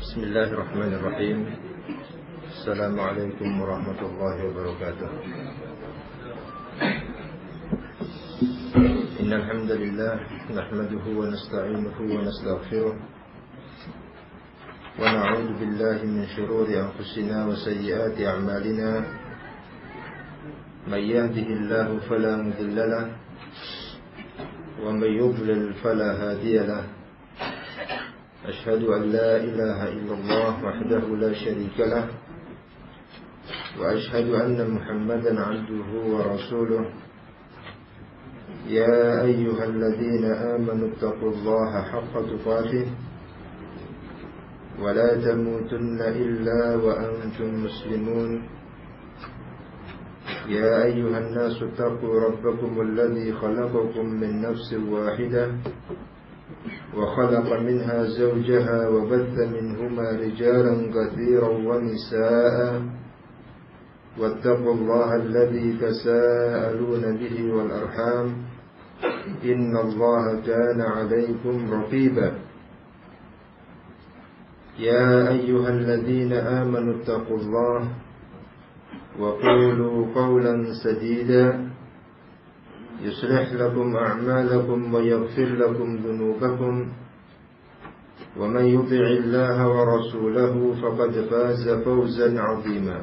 Bismillahirrahmanirrahim. Assalamualaikum warahmatullahi wabarakatuh. Innal hamdalillah nahmaduhu wa nasta'inuhu wa nastaghfiruh wa na'udzu billahi min shururi anfusina wa sayyiati a'malina. May yahdihillahu fala mudilla lahu wa may yudlil fala hadiya lahu. أشهد أن لا إله إلا الله وحده لا شريك له وأشهد أن محمدا عبده ورسوله يا أيها الذين آمنوا اتقوا الله حق تقاته ولا تموتن إلا وأنتم مسلمون يا أيها الناس اتقوا ربكم الذي خلقكم من نفس واحدة وخلق منها زوجها وبث منهما رجالا كثيرا ونساء واتقوا الله الذي تساءلون به والأرحام إن الله كان عليكم رقيبا يا أيها الذين آمنوا اتقوا الله وقولوا قولا سديدا يصلح لكم أعمالكم ويغفر لكم ذنوبكم ومن يطع الله ورسوله فقد فاز فوزا عظيما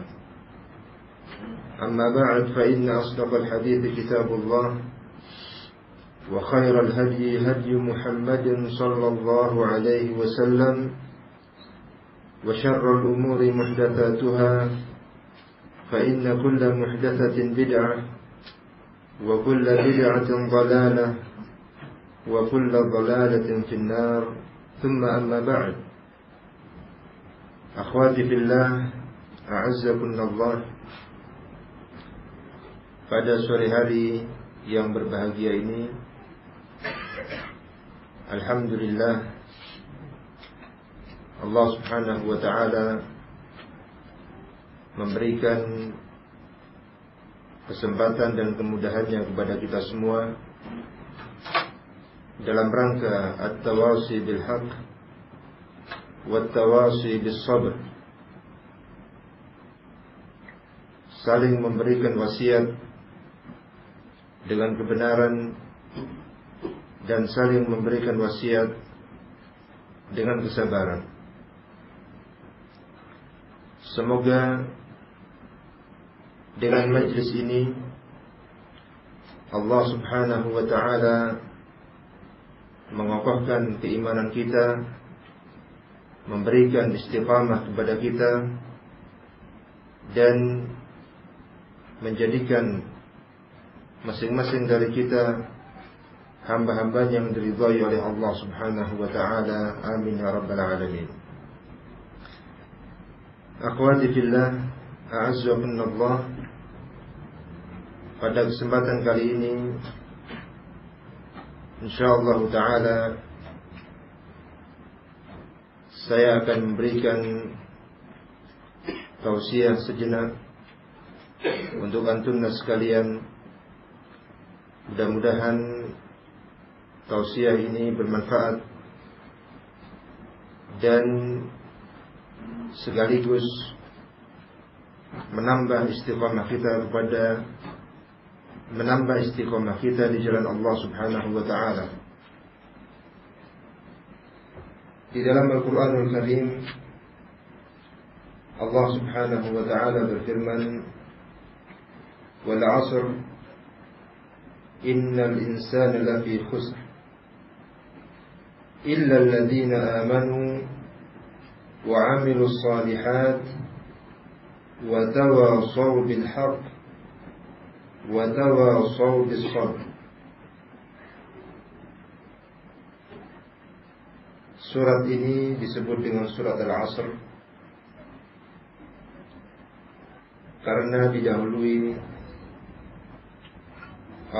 أما بعد فإن أصدق الحديث كتاب الله وخير الهدي هدي محمد صلى الله عليه وسلم وشر الأمور محدثاتها فإن كل محدثة بدعة وكل بدعة ضلالة وكل ضلالة في النار ثم أما بعد أخواتي في الله أعزكم الله. Pada sore hari yang berbahagia ini, alhamdulillah Allah Subhanahu wa taala memberikan kesempatan dan kemudahannya kepada kita semua dalam rangka at-tawasi bil haqq wat-tawasi bis sabr, saling memberikan wasiat dengan kebenaran dan saling memberikan wasiat dengan kesabaran. Semoga dengan majlis ini Allah Subhanahu wa ta'ala mengokohkan keimanan kita, memberikan istiqamah kepada kita, dan menjadikan masing-masing dari kita hamba-hamba yang diridhai oleh Allah Subhanahu wa ta'ala. Amin ya rabbal alamin. Akhwati fillah, a'azzakumullah. Pada kesempatan kali ini insyaallah ta'ala saya akan memberikan tausiah sejenak untuk antum sekalian. Mudah-mudahan tausiah ini bermanfaat dan sekaligus menambah istiqamah kita di jalan Allah Subhanahu wa ta'ala. Di dalam Al-Quranul Karim Allah Subhanahu wa ta'ala berfirman, wal 'asr innal insana lafi khusr illa alladhina amanu wa 'amilus shalihat wa tawasaw bil haqq wa tawasaw bis sabr. Surat ini disebut dengan surat Al-Asr karena didahului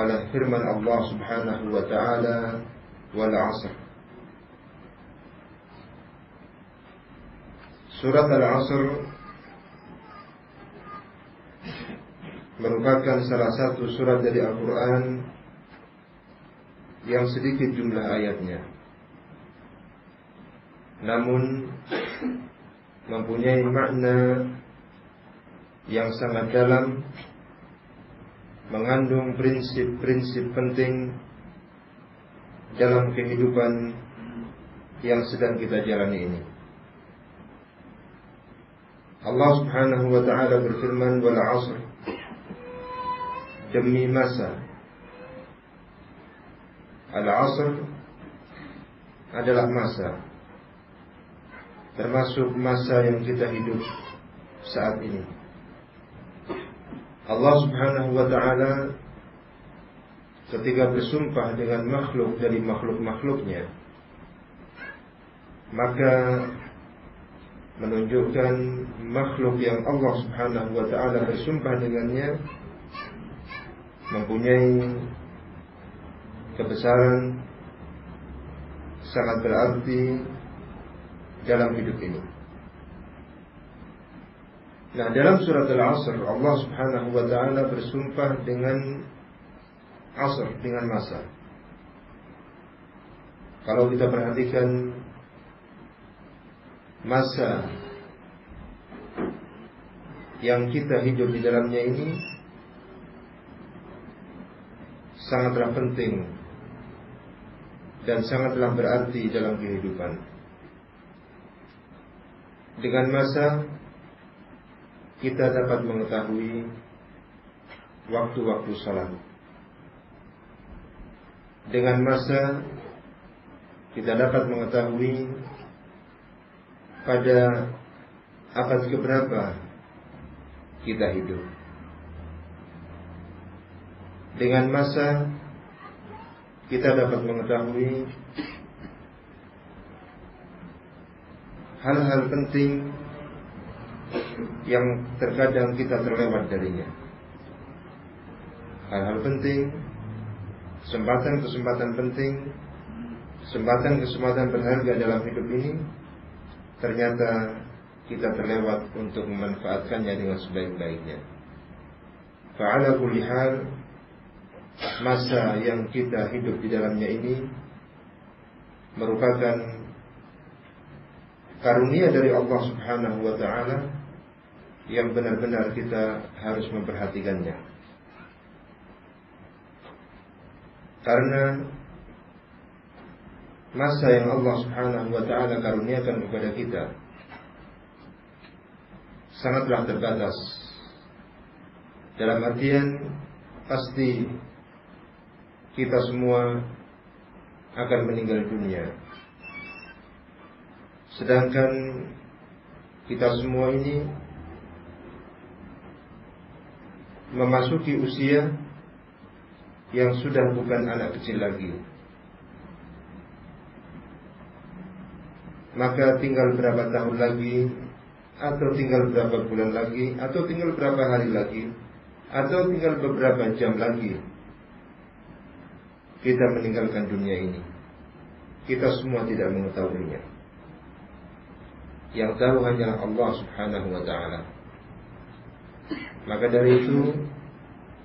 oleh firman Allah Subhanahu wa ta'ala, wal 'asr. Surat Al-Asr merupakan salah satu surat dari Al-Quran yang sedikit jumlah ayatnya. Namun mempunyai makna yang sangat dalam, mengandung prinsip-prinsip penting dalam kehidupan yang sedang kita jalani ini. Allah Subhanahu wa ta'ala berfirman, wal 'asr, demi masa. Al-'asr adalah masa, termasuk masa yang kita hidup saat ini. Allah Subhanahu wa ta'ala ketika bersumpah dengan makhluk dari makhluk-makhluknya, maka menunjukkan makhluk yang Allah Subhanahu wa ta'ala bersumpah dengannya mempunyai kebesaran sangat berarti dalam hidup ini. Nah, dalam surat Al-'Asr Allah Subhanahu wa ta'ala bersumpah dengan asr, dengan masa. Kalau kita perhatikan masa yang kita hidup di dalamnya ini sangatlah penting dan sangatlah berarti dalam kehidupan. Dengan masa kita dapat mengetahui waktu-waktu salat. Dengan masa kita dapat mengetahui pada abad keberapa kita hidup. Dengan masa kita dapat mengetahui hal-hal penting yang terkadang kita terlewat darinya. Hal-hal penting, kesempatan-kesempatan penting, kesempatan-kesempatan berharga dalam hidup ini, ternyata kita terlewat untuk memanfaatkannya dengan sebaik-baiknya. Fa'ala kulli hal, masa yang kita hidup di dalamnya ini merupakan karunia dari Allah Subhanahu wa ta'ala yang benar-benar kita harus memperhatikannya. Karena masa yang Allah Subhanahu wa ta'ala karuniakan kepada kita sangatlah terbatas. Dalam artian pasti kita semua akan meninggal dunia. Sedangkan kita semua ini memasuki usia yang sudah bukan anak kecil lagi. Maka tinggal berapa tahun lagi, atau tinggal berapa bulan lagi, atau tinggal berapa hari lagi, atau tinggal beberapa jam lagi kita meninggalkan dunia ini. Kita semua tidak mengetahuinya. Yang tahu hanyalah Allah Subhanahu wa ta'ala. Maka dari itu,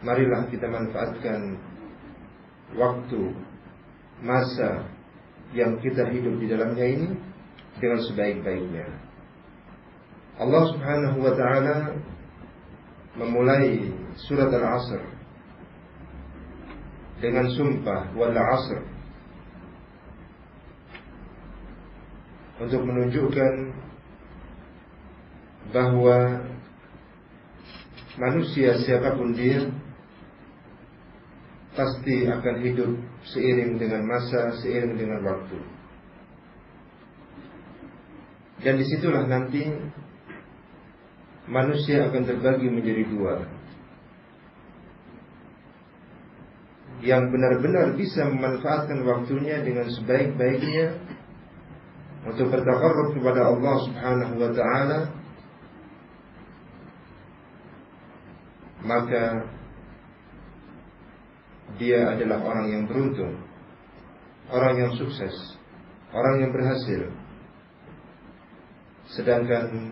marilah kita manfaatkan waktu, masa yang kita hidup di dalamnya ini dengan sebaik-baiknya. Allah Subhanahu wa ta'ala memulai surat Al-'Asr dengan sumpah wal 'asr, untuk menunjukkan bahwa manusia siapapun dia pasti akan hidup seiring dengan masa, seiring dengan waktu. Dan disitulah nanti manusia akan terbagi menjadi dua. Yang benar-benar bisa memanfaatkan waktunya dengan sebaik-baiknya untuk bertaqarrub kepada Allah Subhanahu wa ta'ala, maka dia adalah orang yang beruntung, orang yang sukses, orang yang berhasil. Sedangkan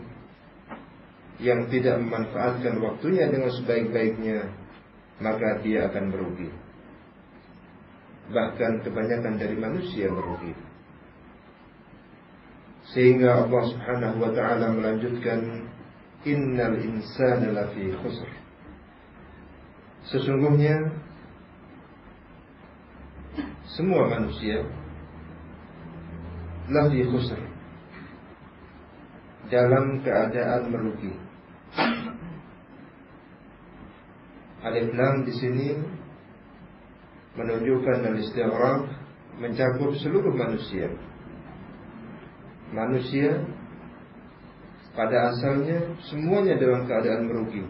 yang tidak memanfaatkan waktunya dengan sebaik-baiknya, maka dia akan merugi. Bahkan kebanyakan dari manusia merugi. Sehingga Allah Subhanahu wa ta'ala melanjutkan, innal insana lafi khusr. Sesungguhnya semua manusia lafi khusr, dalam keadaan merugi. Alif lam di sini menunjukkan al-istighraq, mencakup seluruh manusia. Manusia pada asalnya semuanya dalam keadaan merugi.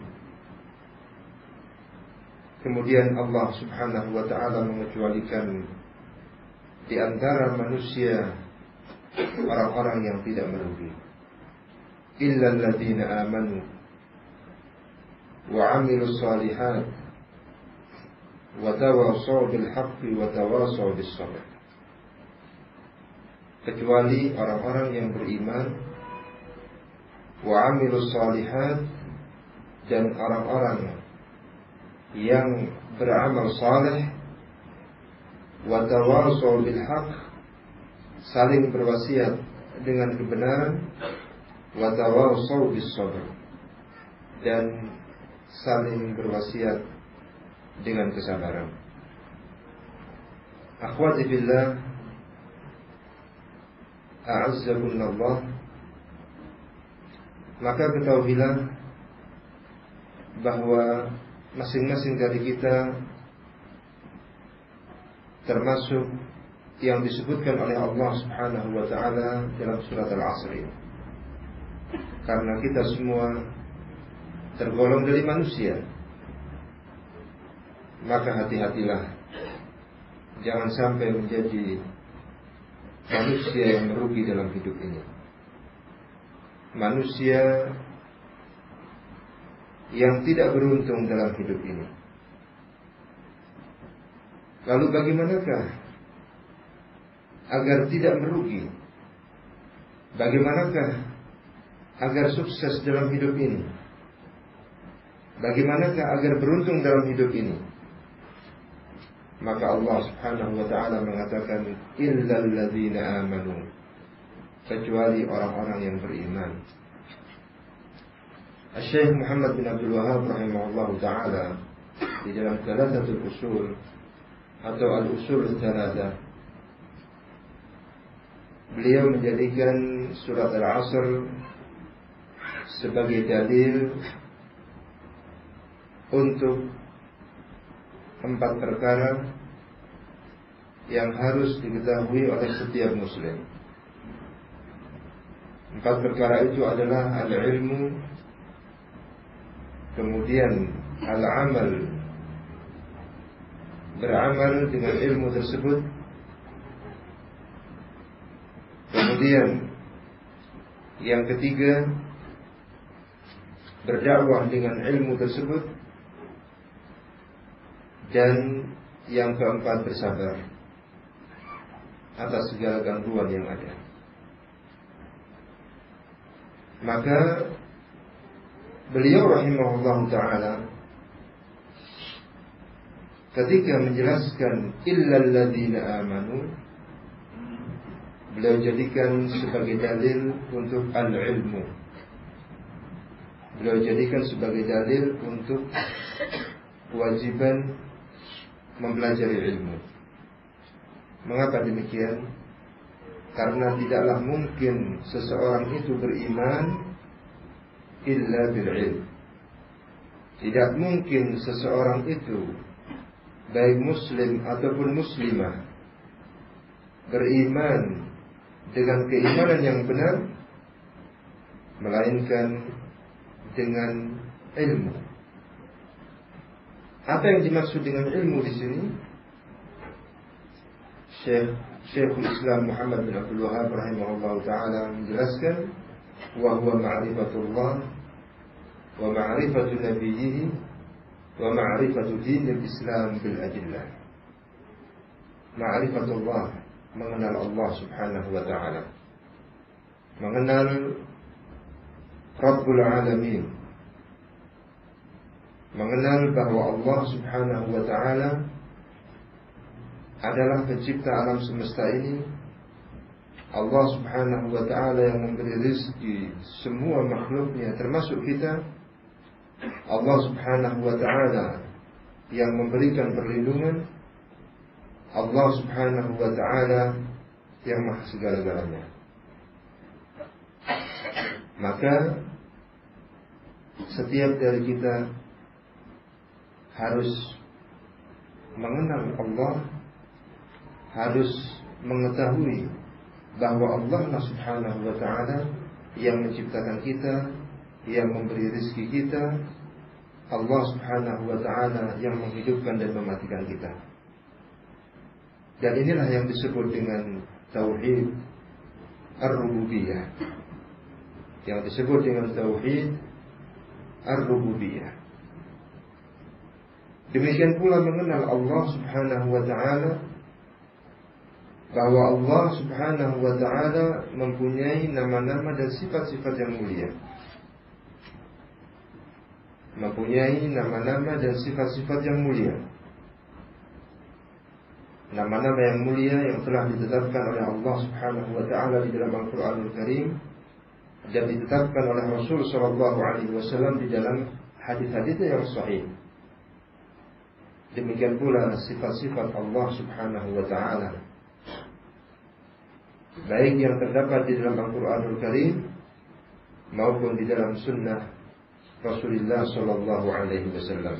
Kemudian Allah Subhanahu wa ta'ala mengecualikan di antara manusia orang-orang yang tidak merugi. Illa alladziina amanu wa 'amilus shalihat wa tawassaw bil haqqi wa tawassaw bis sabr. Kecuali orang-orang yang beriman, wa 'amilus shalihat, dan orang-orang yang beramal saleh, wa tawassaw bil haqq, saling berwasiat dengan kebenaran, wa tawassaw bis sabr, dan saling berwasiat dengan kesabaran. Akhwati billah, a'azzakumullah, maka ketahuilah bahwa masing-masing dari kita termasuk yang disebutkan oleh Allah Subhanahu wa ta'ala dalam surat Al-Asr ini. Karena kita semua tergolong dari manusia, maka hati-hatilah, jangan sampai menjadi manusia yang merugi dalam hidup ini. Manusia yang tidak beruntung dalam hidup ini. Lalu bagaimanakah agar tidak merugi? Bagaimanakah agar sukses dalam hidup ini? Bagaimanakah agar beruntung dalam hidup ini? Maka Allah Subhanahu wa ta'ala mengatakan, illal ladzina amanu, kecuali orang-orang yang beriman. Syekh Muhammad bin Abdul Wahhab rahimahullah ta'ala di dalam Thalathatul Usul atau Al-Usul Thalatha, beliau menjadikan surat Al-Asr sebagai dalil untuk 4 perkara yang harus diketahui oleh setiap muslim. 4 perkara itu adalah al-ilmu, kemudian al-amal, beramal dengan ilmu tersebut, kemudian yang ketiga berdakwah dengan ilmu tersebut, dan yang keempat bersabar atas segala gangguan yang ada. Maka beliau rahimahullah ta'ala ketika menjelaskan illal ladzina amanu, beliau jadikan sebagai dalil untuk al-ilmu. Beliau jadikan sebagai dalil untuk kewajiban mempelajari ilmu. Mengapa demikian? Karena tidaklah mungkin seseorang itu beriman illa bil ilm. Tidak mungkin seseorang itu, baik muslim ataupun muslimah, beriman dengan keimanan yang benar melainkan dengan ilmu. Apa yang dimaksud dengan ilmu di sini? Syekhul Islam Muhammad bin Abdul Wahhab rahimahullah ta'ala menjelaskan, wa huwa ma'rifatullah wa ma'rifatu nabiyhi wa ma'rifatu dinil Islam bil adillah. Ma'rifatullah, mengenal Allah Subhanahu wa ta'ala, mengenal Rabbul Alamin, mengenal bahwa Allah Subhanahu wa ta'ala adalah pencipta alam semesta ini, Allah subhanahu wa ta'ala yang memberi rizki semua makhluknya termasuk kita. Allah subhanahu wa ta'ala yang memberikan perlindungan. Allah subhanahu wa ta'ala yang maha segala-galanya. Maka setiap dari kita harus mengenal Allah, harus mengetahui bahwa Allah subhanahu wa ta'ala yang menciptakan kita, yang memberi rezeki kita. Allah subhanahu wa ta'ala yang menghidupkan dan mematikan kita. Dan inilah yang disebut dengan tauhid ar-rububiyah, yang disebut dengan tauhid ar-rububiyah. Demikian pula mengenal Allah subhanahu wa ta'ala, bahwa Allah subhanahu wa ta'ala mempunyai nama-nama dan sifat-sifat yang mulia. Mempunyai nama-nama dan sifat-sifat yang mulia. Nama-nama yang mulia yang telah ditetapkan oleh Allah subhanahu wa ta'ala di dalam Al-Quranul Karim, dan ditetapkan oleh Rasul sallallahu alaihi wasallam di dalam hadis-hadisnya yang sahih. Demikian pula sifat-sifat Allah subhanahu wa ta'ala, baik yang terdapat di dalam Al-Quranul Karim maupun di dalam sunnah Rasulullah sallallahu alaihi wasallam.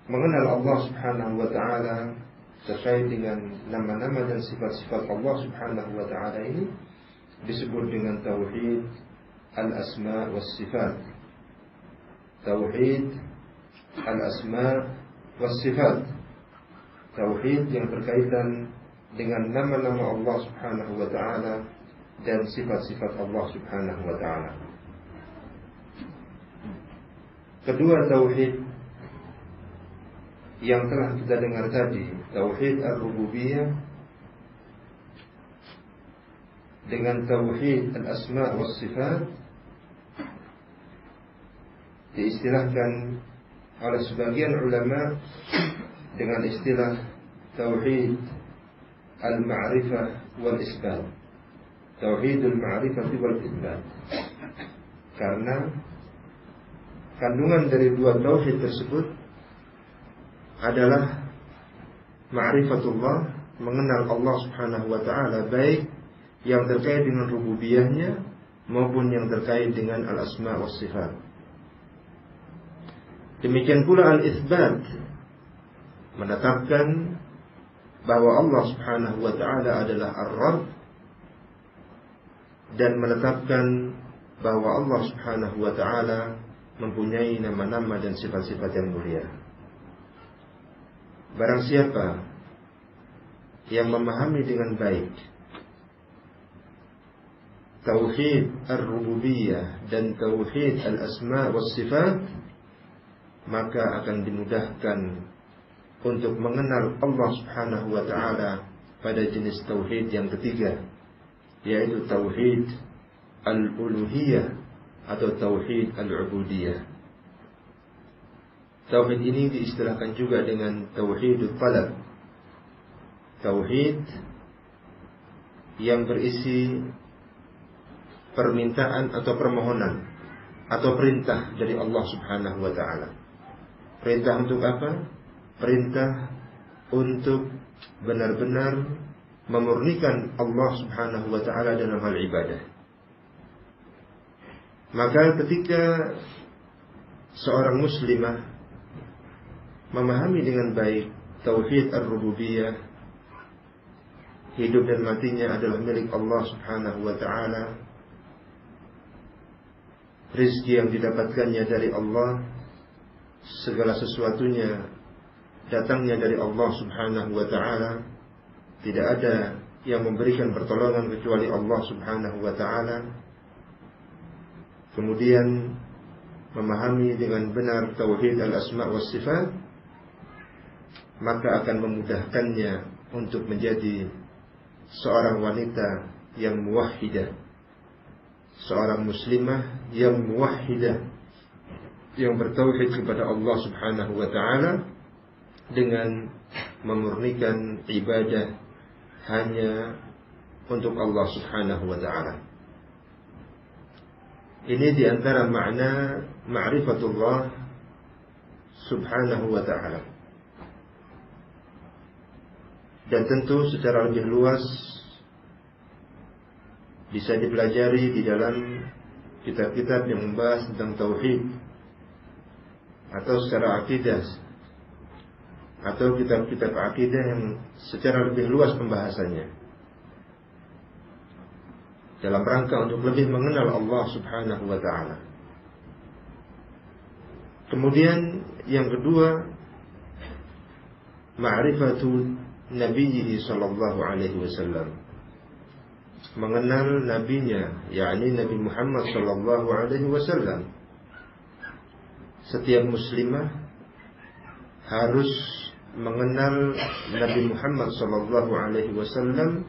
Mengenal Allah subhanahu wa ta'ala terkait dengan nama-nama dan sifat-sifat Allah subhanahu wa ta'ala ini disebut dengan tauhid al-asma was sifat. Tauhid al-asma was sifat, tauhid yang berkaitan dengan nama-nama Allah subhanahu wa ta'ala dan sifat-sifat Allah subhanahu wa ta'ala. Kedua tauhid yang telah kita dengar tadi, tauhid ar-rububiyah dengan tauhid al-asma wa sifat, diistilahkan oleh sebagian ulama dengan istilah tauhid al-ma'rifah wal isbat. Tauhidul ma'rifah wal isbat. Karena kandungan dari dua tauhid tersebut adalah ma'rifatullah, mengenal Allah subhanahu wa ta'ala, baik yang terkait dengan rububiyahnya maupun yang terkait dengan al-asma wa sifat. Demikian pula al-isbat, menetapkan bahwa Allah subhanahu wa ta'ala adalah Ar-Rabb, dan menetapkan bahwa Allah subhanahu wa ta'ala mempunyai nama-nama dan sifat-sifat yang mulia. Barang siapa yang memahami dengan baik tauhid ar-rububiyah dan tauhid al-asma was sifat, maka akan dimudahkan untuk mengenal Allah subhanahu wa ta'ala pada jenis tauhid yang ketiga, yaitu tauhid al-uluhiyah atau tauhid al-ubudiyah. Tauhid ini diistilahkan juga dengan tauhidul talab, tauhid yang berisi permintaan atau permohonan atau perintah dari Allah subhanahu wa ta'ala. Perintah untuk apa? Perintah untuk benar-benar memurnikan Allah subhanahu wa ta'ala dalam hal ibadah. Maka ketika seorang muslimah memahami dengan baik tauhid ar-rububiyah, hidup dan matinya adalah milik Allah subhanahu wa ta'ala, rizki yang didapatkannya dari Allah, segala sesuatunya datangnya dari Allah subhanahu wa ta'ala, tidak ada yang memberikan pertolongan kecuali Allah subhanahu wa ta'ala. Kemudian memahami dengan benar tauhid al-asma wa sifat, maka akan memudahkannya untuk menjadi seorang wanita yang muwahhidah, seorang muslimah yang muwahhidah, yang bertauhid kepada Allah subhanahu wa ta'ala dengan memurnikan ibadah hanya untuk Allah Subhanahu wa ta'ala. Ini diantara makna ma'rifatullah Subhanahu wa ta'ala. Dan tentu secara lebih luas bisa dipelajari di dalam kitab-kitab yang membahas tentang tauhid, atau secara akidah, atau kitab-kitab akidah yang secara lebih luas pembahasannya, dalam rangka untuk lebih mengenal Allah Subhanahu wa ta'ala. Kemudian yang kedua, ma'rifatu nabiyhi sallallahu alaihi wasallam, mengenal nabinya, yakni Nabi Muhammad sallallahu alaihi wasallam. Setiap muslimah harus mengenal Nabi Muhammad sallallahu alaihi wasallam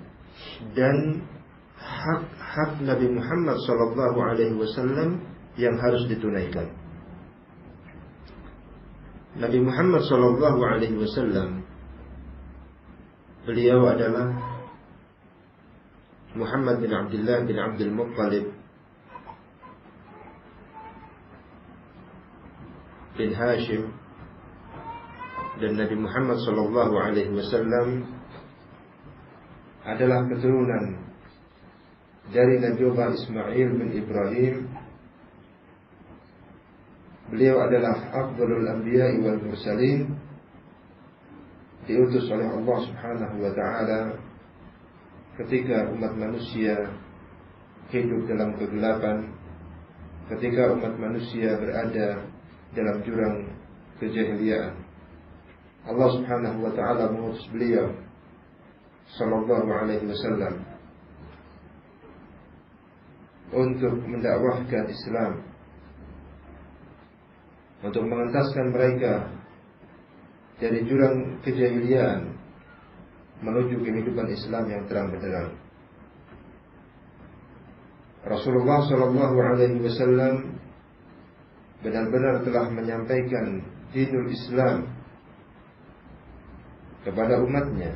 dan hak-hak Nabi Muhammad sallallahu alaihi wasallam yang harus ditunaikan. Nabi Muhammad sallallahu alaihi wasallam, beliau adalah Muhammad bin Abdullah bin Abdul Muttalib bin Hashim, dan Nabi Muhammad sallallahu alaihi wasallam adalah keturunan dari Nabi Allah Ismail bin Ibrahim. Beliau adalah afdalul anbiya'i wal mursalin, diutus oleh Allah Subhanahu wa ta'ala ketika umat manusia hidup dalam kegelapan, ketika umat manusia berada dalam jurang kejahiliaan. Allah Subhanahu wa ta'ala mengutus beliau sallallahu alaihi wasallam untuk mendakwahkan Islam, untuk mengentaskan mereka dari jurang kejahiliaan menuju kehidupan Islam yang terang benderang. Rasulullah sallallahu alaihi wasallam benar-benar telah menyampaikan dinul Islam kepada umatnya.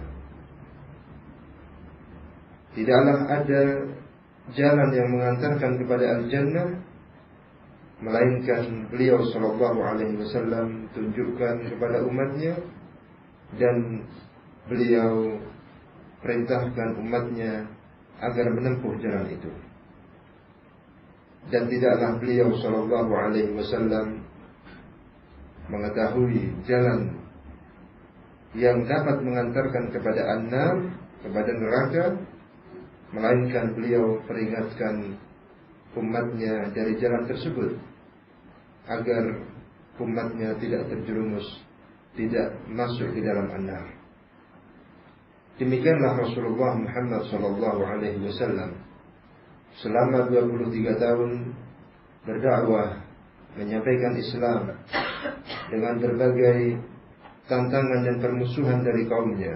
Tidaklah ada jalan yang mengantarkan kepada al-jannah melainkan beliau sallallahu alaihi wasallam tunjukkan kepada umatnya, dan beliau perintahkan umatnya agar menempuh jalan itu. Dan tidaklah beliau sallallahu alaihi wasallam mengetahui jalan yang dapat mengantarkan kepada an-nar, kepada neraka, melainkan beliau peringatkan umatnya dari jalan tersebut agar umatnya tidak terjerumus, tidak masuk di dalam an-nar. Demikianlah Rasulullah Muhammad sallallahu alaihi wasallam selama 23 tahun berdakwah, menyampaikan Islam dengan berbagai tantangan dan permusuhan dari kaumnya,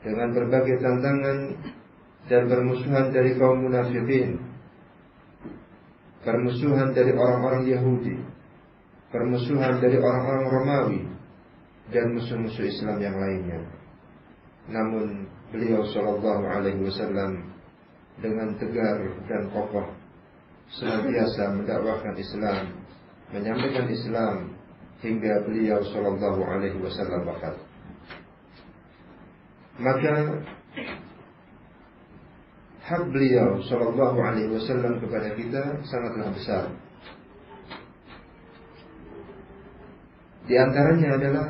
dengan berbagai tantangan dan permusuhan dari kaum munafikin, permusuhan dari orang-orang Yahudi, permusuhan dari orang-orang Romawi, dan musuh-musuh Islam yang lainnya. Namun beliau sallallahu alaihi wasallam dengan tegar dan kokoh senantiasa mendakwahkan Islam, menyampaikan Islam hingga beliau sallallahu alaihi wasallam wafat. Maka hak beliau sallallahu alaihi wasallam kepada kita sangatlah besar. Di antaranya adalah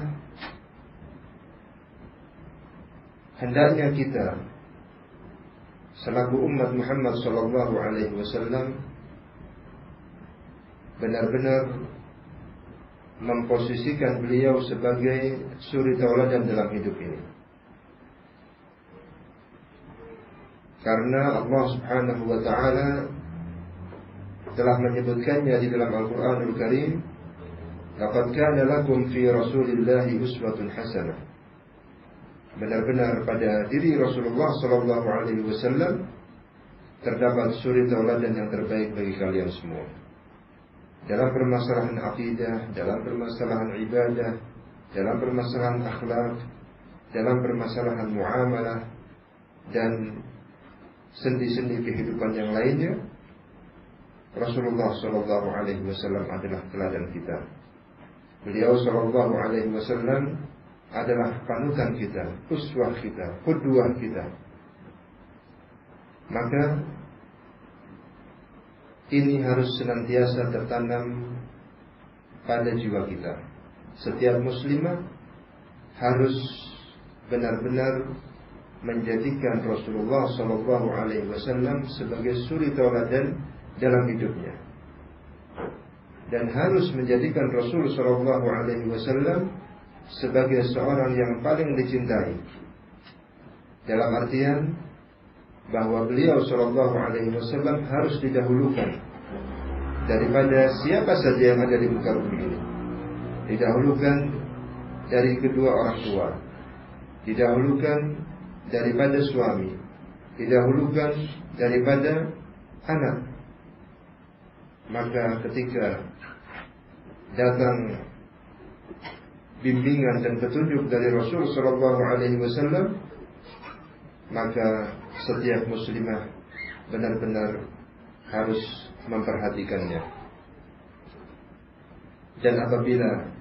hendaknya kita selaku umat Muhammad sallallahu alaihi wasallam benar-benar memposisikan beliau sebagai suri tauladan dalam hidup ini. Karena Allah Subhanahu wa ta'ala telah menyebutkannya di dalam Al-Quranul Karim, laqad kana lakum fi Rasulillahi uswatun hasanah. Benar-benar pada diri Rasulullah sallallahu alaihi wasallam terdapat suri tauladan yang terbaik bagi kalian semua. Dalam permasalahan akidah, dalam permasalahan ibadah, dalam permasalahan akhlak, dalam permasalahan muamalah, dan sendi-sendi kehidupan yang lainnya, Rasulullah Shallallahu Alaihi Wasallam adalah teladan kita. Beliau Shallallahu Alaihi Wasallam adalah panutan kita, uswah kita, qudwah kita. Maka ini harus senantiasa tertanam pada jiwa kita. Setiap muslimah harus benar-benar menjadikan Rasulullah Shallallahu Alaihi Wasallam sebagai suri tauladan dalam hidupnya, dan harus menjadikan Rasul Shallallahu Alaihi Wasallam sebagai seorang yang paling dicintai. Dalam artian bahwa beliau Shallallahu Alaihi Wasallam harus didahulukan daripada siapa saja yang ada di muka bumi ini. Didahulukan dari kedua orang tua, didahulukan daripada suami, didahulukan daripada anak. Maka ketika datang bimbingan dan petunjuk dari Rasul Sallallahu Alaihi Wasallam, maka setiap muslimah benar-benar harus memperhatikannya. Dan apabila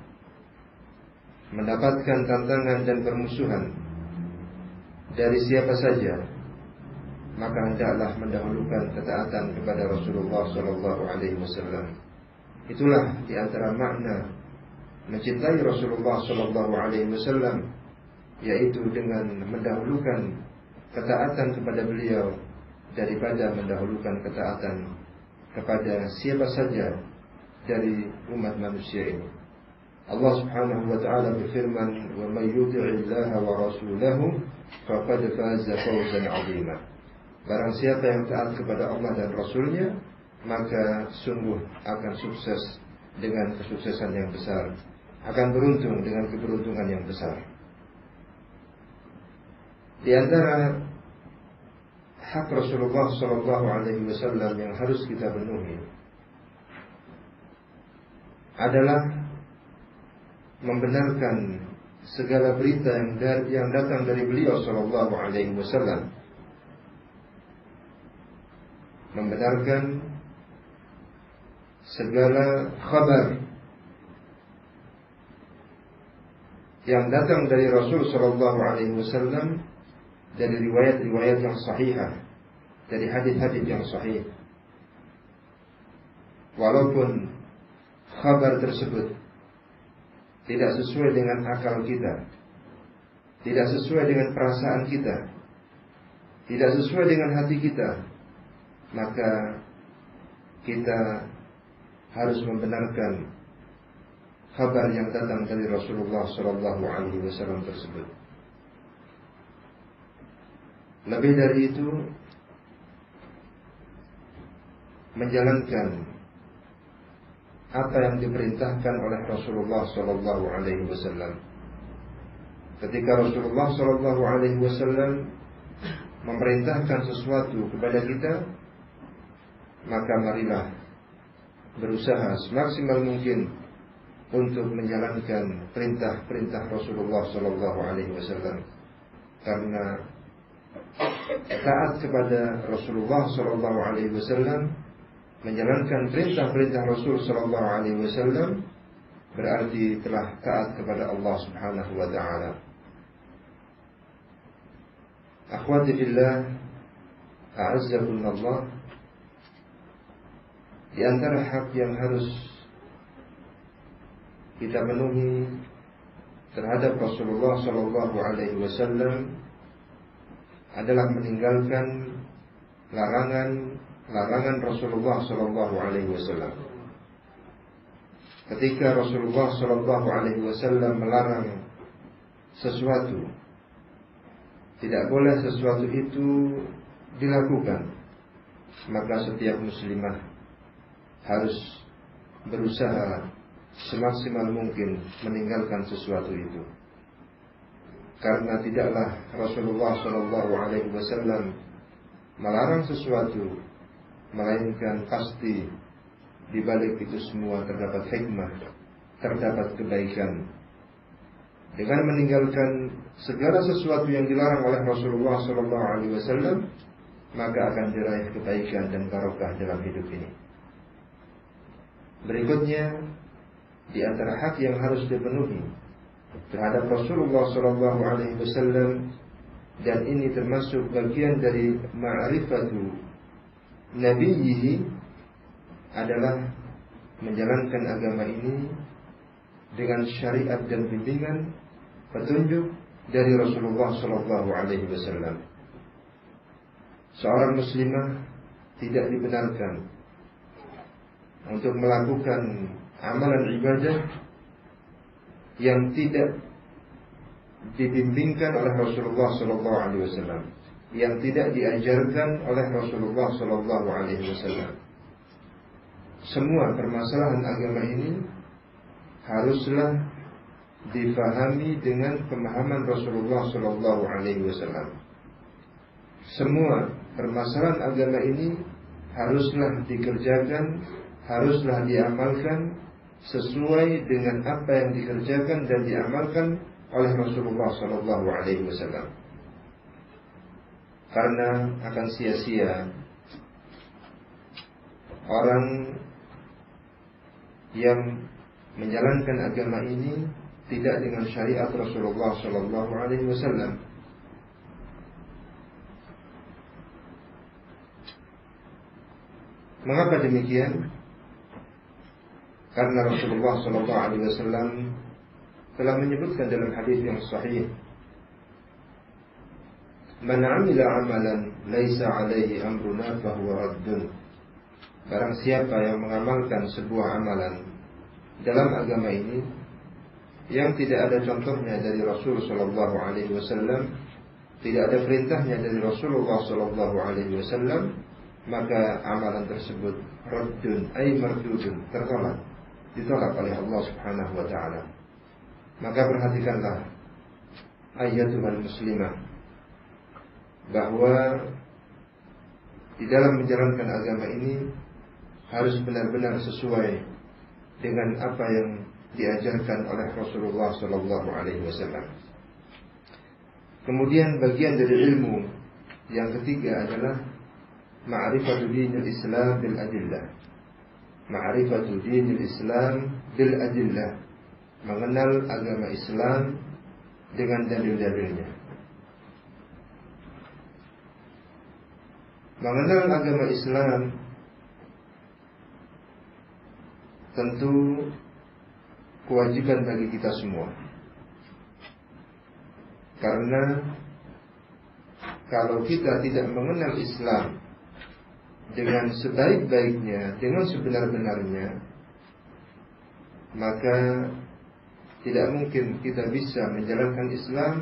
mendapatkan tantangan dan permusuhan dari siapa saja, maka hendaklah mendahulukan ketaatan kepada Rasulullah Sallallahu Alaihi Wasallam. Itulah di antara makna mencintai Rasulullah Sallallahu Alaihi Wasallam, yaitu dengan mendahulukan ketaatan kepada beliau daripada mendahulukan ketaatan kepada siapa saja dari umat manusia ini. Allah Subhanahu wa taala berfirman, "Wa may yuti'illaha wa rasulahu faqad faza fawzan 'azima." Barang siapa yang taat kepada Allah dan Rasulnya, maka sungguh akan sukses dengan kesuksesan yang besar, akan beruntung dengan keberuntungan yang besar. Di antara hak Rasulullah Sallallahu Alaihi Wasallam yang harus kita penuhi adalah membenarkan segala berita yang datang dari beliau Sallallahu Alaihi Wasallam, membenarkan segala kabar yang datang dari Rasul Sallallahu Alaihi Wasallam, dari riwayat-riwayat yang sahihah, dari hadis-hadis yang sahih, walaupun kabar tersebut tidak sesuai dengan akal kita, tidak sesuai dengan perasaan kita, tidak sesuai dengan hati kita, maka kita harus membenarkan kabar yang datang dari Rasulullah Sallallahu Alaihi Wasallam tersebut. Lebih dari itu, menjalankan apa yang diperintahkan oleh Rasulullah Sallallahu Alaihi Wasallam. Ketika Rasulullah Sallallahu Alaihi Wasallam memerintahkan sesuatu kepada kita, maka marilah berusaha semaksimal mungkin untuk menjalankan perintah-perintah Rasulullah Sallallahu Alaihi Wasallam, karena taat kepada Rasulullah Sallallahu Alaihi Wasallam, menjalankan perintah-perintah Rasul Sallallahu Alaihi Wasallam, berarti telah taat kepada Allah Subhanahu Wa Taala. Akhwati fillah, a'azzakumullah, di antara hak yang harus kita penuhi terhadap Rasulullah Sallallahu Alaihi Wasallam adalah meninggalkan larangan Rasulullah Sallallahu Alaihi Wasallam. Ketika Rasulullah Sallallahu Alaihi Wasallam melarang sesuatu, tidak boleh sesuatu itu dilakukan, maka setiap muslimah harus berusaha semaksimal mungkin meninggalkan sesuatu itu. Karena tidaklah Rasulullah Sallallahu Alaihi Wasallam melarang sesuatu, melainkan pasti di balik itu semua terdapat hikmah, terdapat kebaikan. Dengan meninggalkan segala sesuatu yang dilarang oleh Rasulullah Sallallahu Alaihi Wasallam, maka akan diraih kebaikan dan barokah dalam hidup ini. Berikutnya, di antara hak yang harus dipenuhi terhadap Rasulullah SAW, dan ini termasuk bagian dari ma'rifatu nabiyyihi, adalah menjalankan agama ini dengan syariat dan bimbingan petunjuk dari Rasulullah SAW. Seorang muslimah tidak dibenarkan untuk melakukan amalan ibadah yang tidak dibimbingkan oleh Rasulullah SAW, yang tidak diajarkan oleh Rasulullah SAW. Semua permasalahan agama ini haruslah difahami dengan pemahaman Rasulullah SAW. Semua permasalahan agama ini haruslah dikerjakan, haruslah diamalkan sesuai dengan apa yang dikerjakan dan diamalkan oleh Rasulullah SAW. Karena akan sia-sia orang yang menjalankan agama ini tidak dengan syariat Rasulullah SAW. Mengapa demikian? Karena Rasulullah SAW telah menyebutkan dalam hadis yang sahih, "Man 'amila 'amalan laisa 'alaihi amruna fahuwa raddun." Barang siapa yang mengamalkan sebuah amalan dalam agama ini yang tidak ada contohnya dari Rasul sallallahu alaihi wasallam, tidak ada perintahnya dari Rasulullah sallallahu alaihi wasallam, maka amalan tersebut raddun ay mardudun, ditolak oleh Allah Subhanahu wa taala. Maka perhatikanlah ayatul muslimah, bahwa di dalam menjalankan agama ini harus benar-benar sesuai dengan apa yang diajarkan oleh Rasulullah sallallahu alaihi wasallam. Kemudian bagian dari ilmu yang ketiga adalah ma'rifatu dinil Islam bil adillah. Ma'rifatu dinil Islam bil adillah, mengenal agama Islam dengan dalil-dalilnya. Mengenal agama Islam tentu kewajiban bagi kita semua. Karena kalau kita tidak mengenal Islam dengan sebaik-baiknya, dengan sebenar-benarnya, maka tidak mungkin kita bisa menjalankan Islam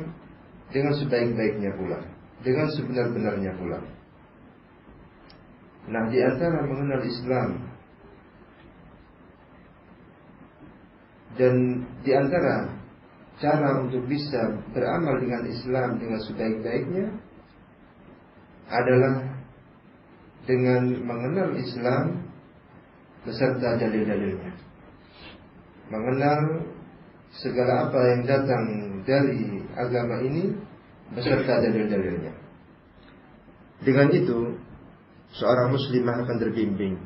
dengan sebaik-baiknya pula, dengan sebenar-benarnya pula. Nah, di antara mengenal Islam dan di antara cara untuk bisa beramal dengan Islam dengan sebaik-baiknya adalah dengan mengenal Islam beserta dalil-dalilnya. Mengenal segala apa yang datang dari agama ini beserta dalil-dalilnya. Dengan itu, seorang muslimah akan terbimbing,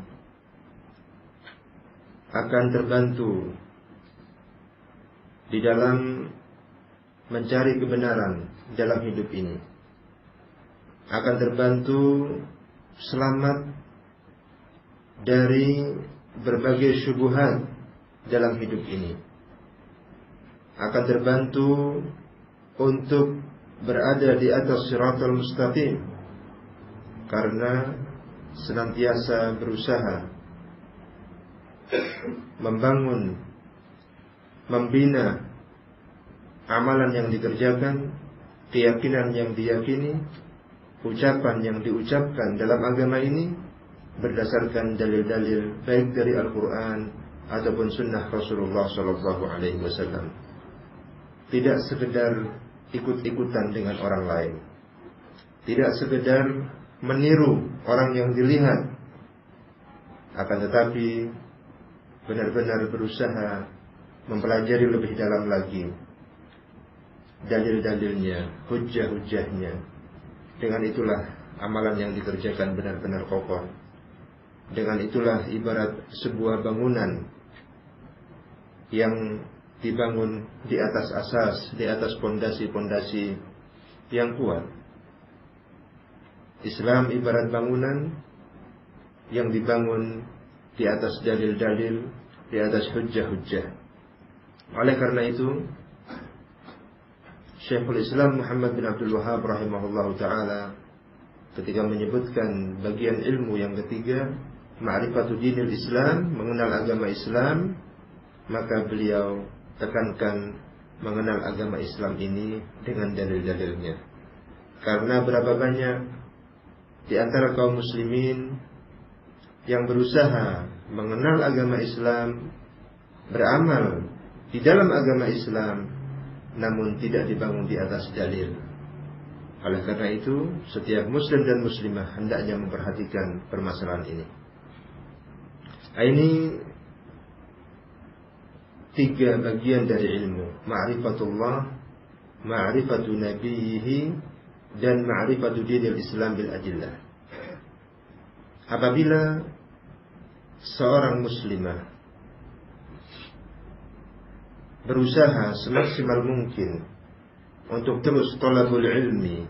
akan terbantu di dalam mencari kebenaran dalam hidup ini, akan terbantu selamat dari berbagai syubhat dalam hidup ini, akan terbantu untuk berada di atas siratal mustaqim, karena senantiasa berusaha membangun, membina amalan yang dikerjakan, keyakinan yang diyakini, ucapan yang diucapkan dalam agama ini berdasarkan dalil-dalil baik dari Al-Quran ataupun Sunnah Rasulullah SAW. Tidak sekedar ikut-ikutan dengan orang lain, tidak sekedar meniru orang yang dilihat, akan tetapi benar-benar berusaha mempelajari lebih dalam lagi dalil-dalilnya, hujjah-hujjahnya. Dengan itulah amalan yang dikerjakan benar-benar kokoh. Dengan itulah ibarat sebuah bangunan yang dibangun di atas asas, di atas pondasi-pondasi yang kuat. Islam ibarat bangunan yang dibangun di atas dalil-dalil, di atas hujjah-hujjah. Oleh karena itu, Syekhul Islam Muhammad bin Abdul Wahhab rahimahullahu ta'ala ketika menyebutkan bagian ilmu yang ketiga, ma'rifatu dinil Islam, mengenal agama Islam, maka beliau tekankan mengenal agama Islam ini dengan dalil-dalilnya. Karena berapa banyak di antara kaum muslimin yang berusaha mengenal agama Islam, beramal di dalam agama Islam, namun tidak dibangun di atas dalil. Oleh karena itu, setiap muslim dan muslimah hendaknya memperhatikan permasalahan ini. Ini 3 bagian dari ilmu: ma'rifatullah, ma'rifatu nabiyhi, dan ma'rifatu dinil Islam bil adillah. Apabila seorang muslimah berusaha semaksimal mungkin untuk terus thalabul ilmi,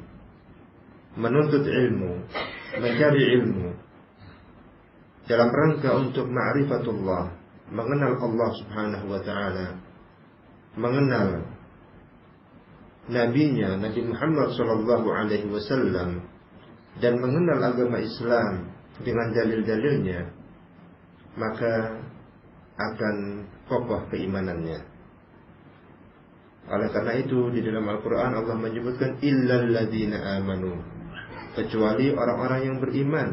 menuntut ilmu, mencari ilmu dalam rangka untuk ma'rifatullah, mengenal Allah subhanahu wa ta'ala, mengenal nabinya Nabi Muhammad sallallahu alaihi wasallam, dan mengenal agama Islam dengan dalil-dalilnya, maka akan kokoh keimanannya. Oleh karena itu di dalam Al-Quran Allah menyebutkan illal ladzina amanu, kecuali orang-orang yang beriman.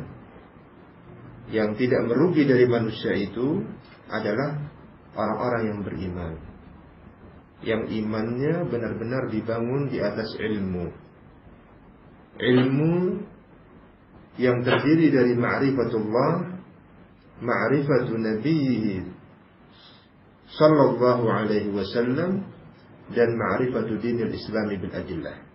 Yang tidak merugi dari manusia itu adalah orang-orang yang beriman, yang imannya benar-benar dibangun di atas ilmu. Ilmu yang terdiri dari ma'rifatullah, ma'rifatu nabiyhi sallallahu alaihi wasallam, dan ma'rifatu dinil Islami bil adillah.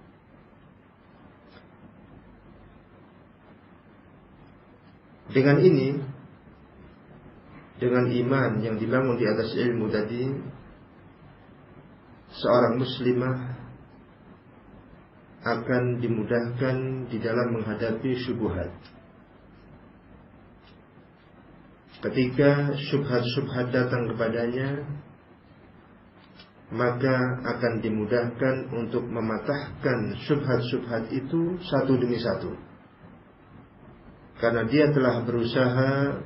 Dengan ini, dengan iman yang dibangun di atas ilmu tadi, seorang muslimah akan dimudahkan di dalam menghadapi syubhat. Ketika syubhat-syubhat datang kepadanya, maka akan dimudahkan untuk mematahkan syubhat-syubhat itu satu demi satu. Karena dia telah berusaha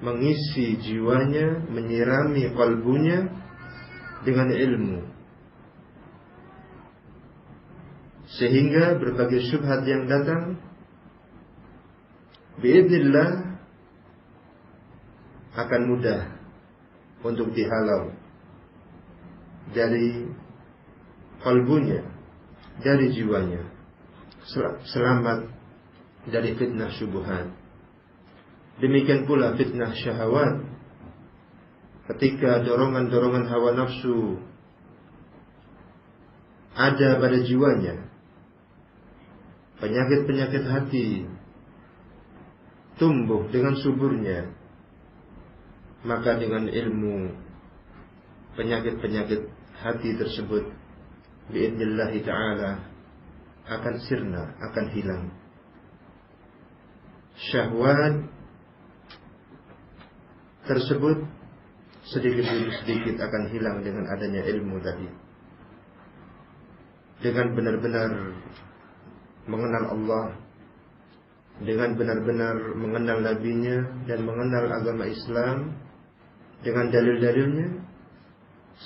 mengisi jiwanya, menyirami kalbunya dengan ilmu, sehingga berbagai syubhat yang datang biidznillah akan mudah untuk dihalau dari kalbunya, dari jiwanya, selamat dari fitnah syubhat. Demikian pula fitnah syahwat. Ketika dorongan-dorongan hawa nafsu ada pada jiwanya, penyakit-penyakit hati tumbuh dengan suburnya, maka dengan ilmu penyakit-penyakit hati tersebut biidznillah ta'ala akan sirna, akan hilang. Syahwat tersebut sedikit demi sedikit akan hilang dengan adanya ilmu tadi. Dengan benar-benar mengenal Allah, dengan benar-benar mengenal nabinya dan mengenal agama Islam dengan dalil-dalilnya,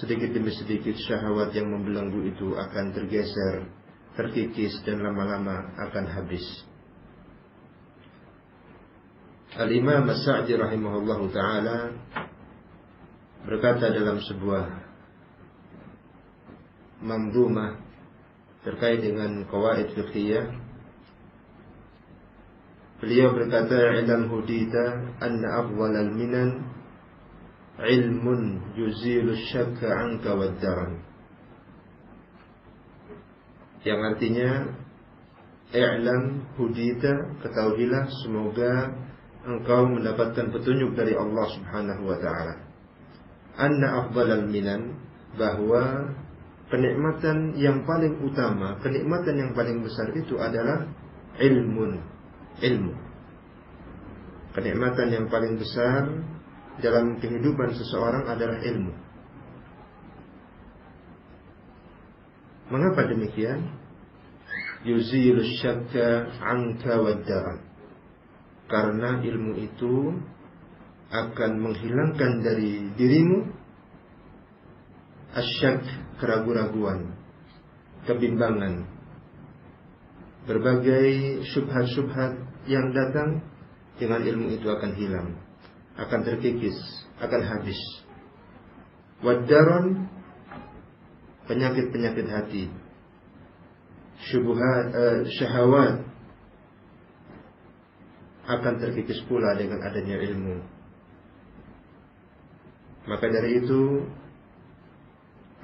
sedikit demi sedikit syahwat yang membelenggu itu akan tergeser, terkikis, dan lama-lama akan habis. Al-Imam As-Sa'di rahimahullahu ta'ala berkata dalam sebuah manzumah terkait dengan qawaid fiqhiyah, beliau berkata, "Ilam hudita anna afdhalal minan ilmun yuzilu syakka anka wad-daran." Yang artinya, i'lam hudita, ketahuilah semoga engkau mendapatkan petunjuk dari Allah Subhanahu wa taala. Anna afdalal minan, bahwa kenikmatan yang paling utama, kenikmatan yang paling besar itu adalah ilmu. Kenikmatan yang paling besar dalam kehidupan seseorang adalah ilmu. Mengapa demikian? Yuzilu syakka anka wad-daran. Karena ilmu itu akan menghilangkan dari dirimu asyak, keraguan-raguan, kebimbangan, berbagai syubhat-syubhat yang datang. Dengan ilmu itu akan hilang, akan terkikis, akan habis. Wad-daran, penyakit-penyakit hati, syubhat, syahwat, akan terkikis pula dengan adanya ilmu. Maka dari itu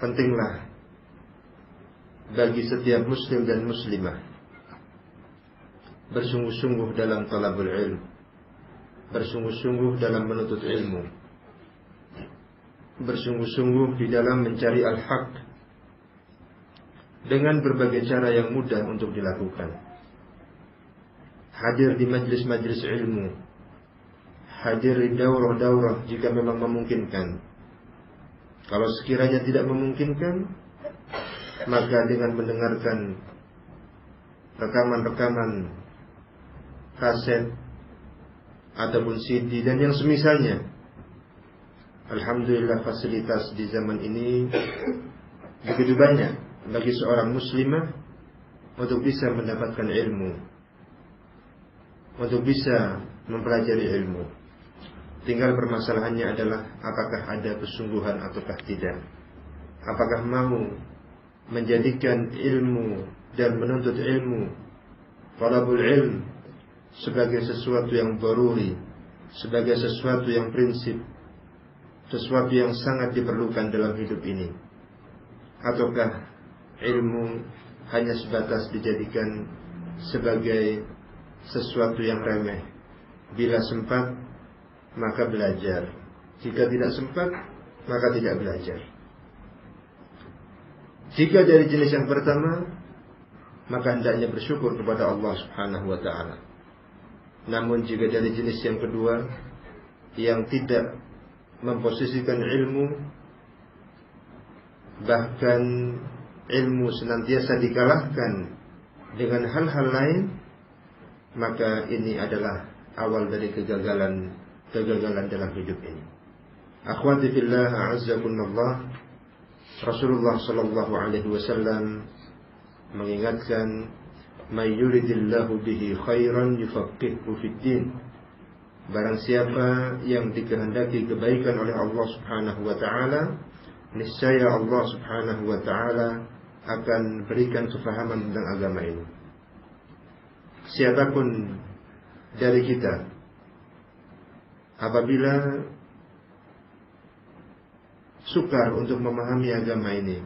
pentinglah bagi setiap muslim dan muslimah bersungguh-sungguh dalam talabul ilm, bersungguh-sungguh dalam menuntut ilmu, bersungguh-sungguh di dalam mencari al-haq dengan berbagai cara yang mudah untuk dilakukan. Hadir di majlis-majlis ilmu, hadir di daurah-daurah jika memang memungkinkan. Kalau sekiranya tidak memungkinkan, maka dengan mendengarkan rekaman-rekaman kaset ataupun CD dan yang semisalnya. Alhamdulillah fasilitas di zaman ini begitu banyak bagi seorang muslimah untuk bisa mendapatkan ilmu, untuk bisa mempelajari ilmu. Tinggal permasalahannya adalah apakah ada kesungguhan ataukah tidak. Apakah mau menjadikan ilmu dan menuntut ilmu, talabul ilm, sebagai sesuatu yang daruri, sebagai sesuatu yang prinsip, sesuatu yang sangat diperlukan dalam hidup ini. Ataukah ilmu hanya sebatas dijadikan sebagai sesuatu yang remeh. Bila sempat, maka belajar. Jika tidak sempat, maka tidak belajar. Jika dari jenis yang pertama, maka hendaknya bersyukur kepada Allah Subhanahu wa ta'ala. Namun jika dari jenis yang kedua, yang tidak memposisikan ilmu, bahkan ilmu senantiasa dikalahkan dengan hal-hal lain, maka ini adalah awal dari kegagalan dalam hidup ini. Akhwati fillah, a'azzakumullah. Rasulullah sallallahu alaihi wasallam mengingatkan, "May yuridillahu bihi khairan yufaqqihhu fid din." Barang siapa yang dikehendaki kebaikan oleh Allah Subhanahu wa taala, niscaya Allah Subhanahu wa taala akan berikan kefahaman tentang agama ini. Siapapun dari kita apabila sukar untuk memahami agama ini,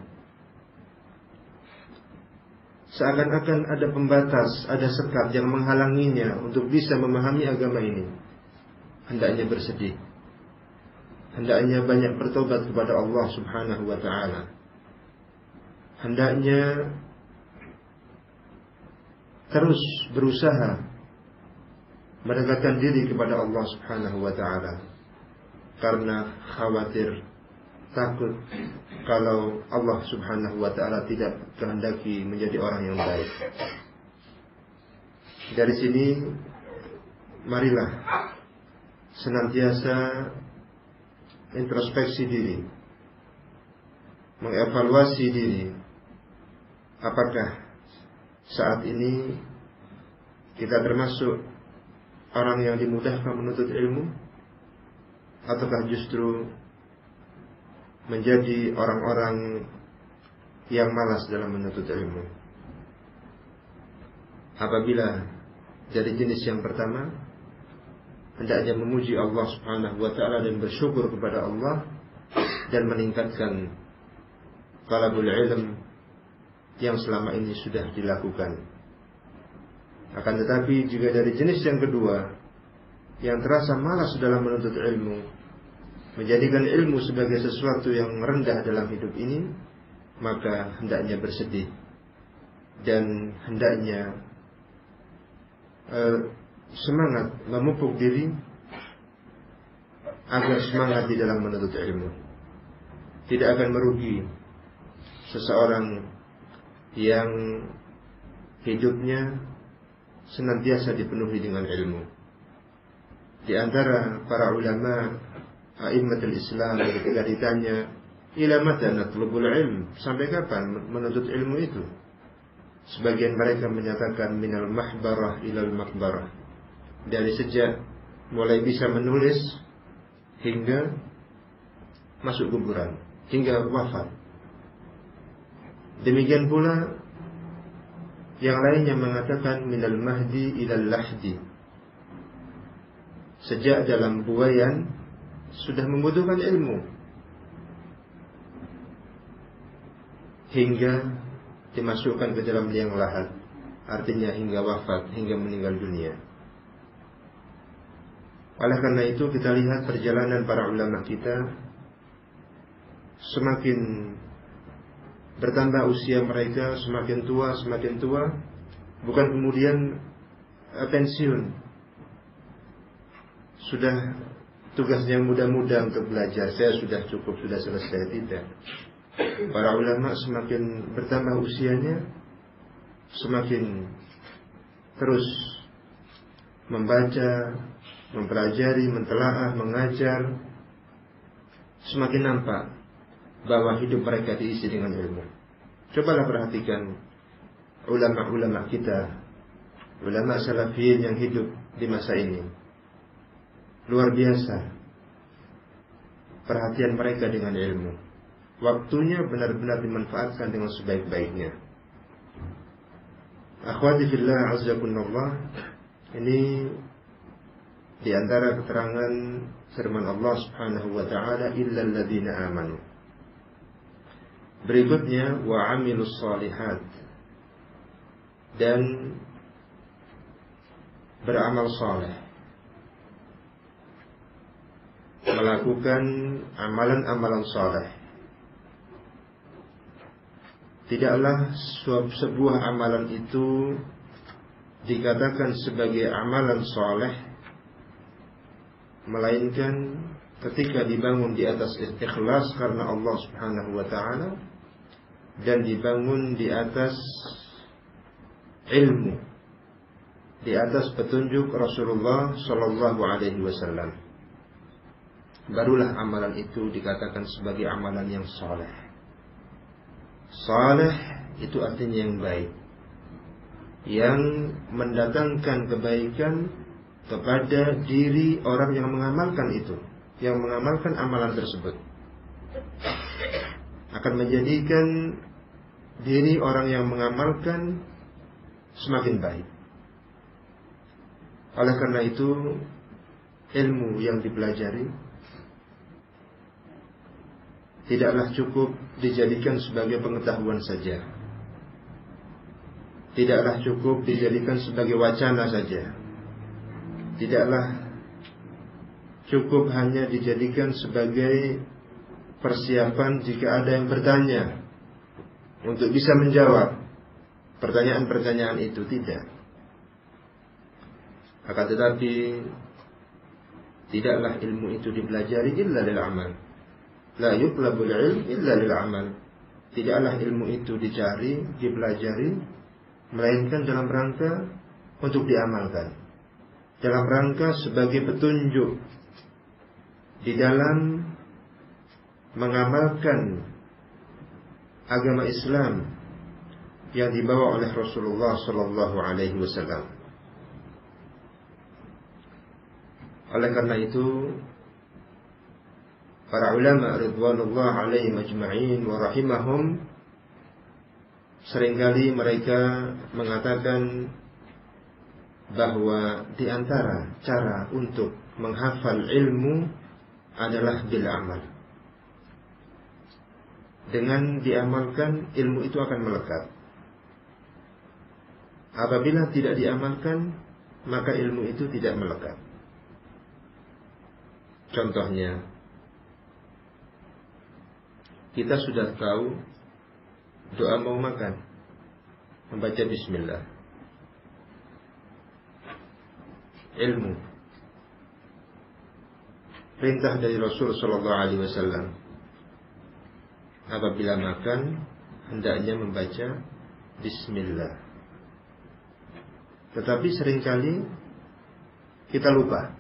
seakan-akan ada pembatas, ada sekat yang menghalanginya untuk bisa memahami agama ini, hendaknya bersedih, hendaknya banyak bertobat kepada Allah Subhanahu wa ta'ala, hendaknya terus berusaha mendekatkan diri kepada Allah Subhanahu wa ta'ala, karena khawatir, takut kalau Allah Subhanahu wa ta'ala tidak kehendaki menjadi orang yang baik. Dari sini marilah senantiasa introspeksi diri, mengevaluasi diri. Apakah saat ini kita termasuk orang yang dimudahkan menuntut ilmu, ataukah justru menjadi orang-orang yang malas dalam menuntut ilmu? Apabila dari jenis yang pertama, hendaknya memuji Allah Subhanahu wa ta'ala dan bersyukur kepada Allah dan meningkatkan talabul ilm yang selama ini sudah dilakukan. Akan tetapi jika dari jenis yang kedua, yang terasa malas dalam menuntut ilmu, menjadikan ilmu sebagai sesuatu yang rendah dalam hidup ini, maka hendaknya bersedih dan hendaknya semangat memupuk diri agar semangat di dalam menuntut ilmu. Tidak akan merugi seseorang yang hidupnya senantiasa dipenuhi dengan ilmu. Di antara para ulama a'immatul Islam ketika ditanya, ila mata natlubul ilm, sampai kapan menuntut ilmu itu? Sebagian mereka menyatakan minal mahbarah ilal makbarah, dari sejak mulai bisa menulis hingga masuk kuburan, hingga wafat. Demikian pula yang lainnya mengatakan minal mahdi ilal lahdi, sejak dalam buayan sudah membutuhkan ilmu hingga dimasukkan ke dalam liang lahat, artinya hingga wafat, hingga meninggal dunia. Oleh karena itu kita lihat perjalanan para ulama kita, semakin bertambah usia mereka, semakin tua, bukan kemudian pensiun, sudah tugasnya muda-muda untuk belajar, saya sudah cukup, sudah selesai. Tidak. Para ulama semakin bertambah usianya, semakin terus membaca, mempelajari, mentelaah, mengajar, semakin nampak bahwa hidup mereka diisi dengan ilmu. Cobalah perhatikan ulama-ulama kita, ulama salafiyin yang hidup di masa ini. Luar biasa perhatian mereka dengan ilmu. Waktunya benar-benar dimanfaatkan dengan sebaik-baiknya. Akhwati fillah azzakunallah, ini di antara keterangan firman Allah Subhanahu wa taala, illal ladzina amanu. Berikutnya wa amilus shalihat, dan beramal saleh, melakukan amalan-amalan saleh. Tidaklah sebuah amalan itu dikatakan sebagai amalan saleh melainkan ketika dibangun di atas ikhlas karena Allah Subhanahu wa taala dan dibangun di atas ilmu, di atas petunjuk Rasulullah sallallahu alaihi wasallam. Barulah amalan itu dikatakan sebagai amalan yang saleh. Saleh itu artinya yang baik, yang mendatangkan kebaikan kepada diri orang yang mengamalkan itu, yang mengamalkan amalan tersebut, akan menjadikan diri orang yang mengamalkan semakin baik. Oleh karena itu, ilmu yang dipelajari tidaklah cukup dijadikan sebagai pengetahuan saja, tidaklah cukup dijadikan sebagai wacana saja, tidaklah cukup hanya dijadikan sebagai persiapan jika ada yang bertanya untuk bisa menjawab pertanyaan-pertanyaan itu. Tidak. Akan tetapi tidaklah ilmu itu dipelajari illa lil amal. La yutlabul ilm illa lil amal. Tidaklah ilmu itu dicari, dipelajari melainkan dalam rangka untuk diamalkan, dalam rangka sebagai petunjuk di dalam mengamalkan agama Islam yang dibawa oleh Rasulullah sallallahu alaihi wasallam. Oleh karena itu, para ulama ridwanullah alaihim ajma'in wa rahimahum, seringkali mereka mengatakan bahwa di antara cara untuk menghafal ilmu adalah bil amal. Dengan diamalkan, ilmu itu akan melekat. Apabila tidak diamalkan, maka ilmu itu tidak melekat. Contohnya, kita sudah tahu doa mau makan, membaca bismillah. Ilmu, perintah dari Rasul sallallahu alaihi wasallam. Apabila makan, hendaknya membaca bismillah. Tetapi seringkali kita lupa.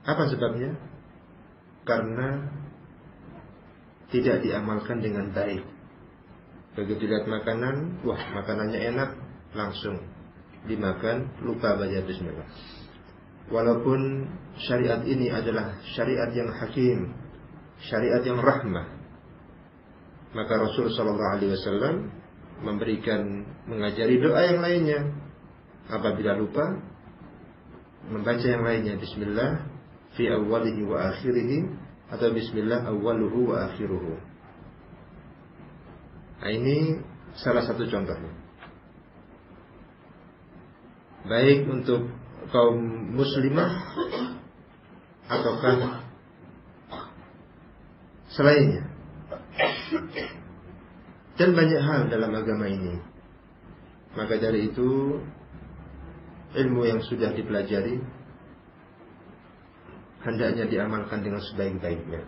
Apa sebabnya? Karena tidak diamalkan dengan baik. Begitu lihat makanan, wah makanannya enak, langsung dimakan, lupa baca bismillah. Walaupun syariat ini adalah syariat yang hakim, syariat yang rahmah, maka Rasul sallallahu alaihi wasallam mengajari doa yang lainnya. Apabila lupa, membaca yang lainnya, bismillah fi awwalihi wa akhirihi, atau bismillah awwaluhu wa akhiruhu. Nah, ini salah satu contohnya. Baik untuk kaum muslimah ataukah selainnya. Dan banyak hal dalam agama ini. Maka dari itu, ilmu yang sudah dipelajari hendaknya diamalkan dengan sebaik-baiknya.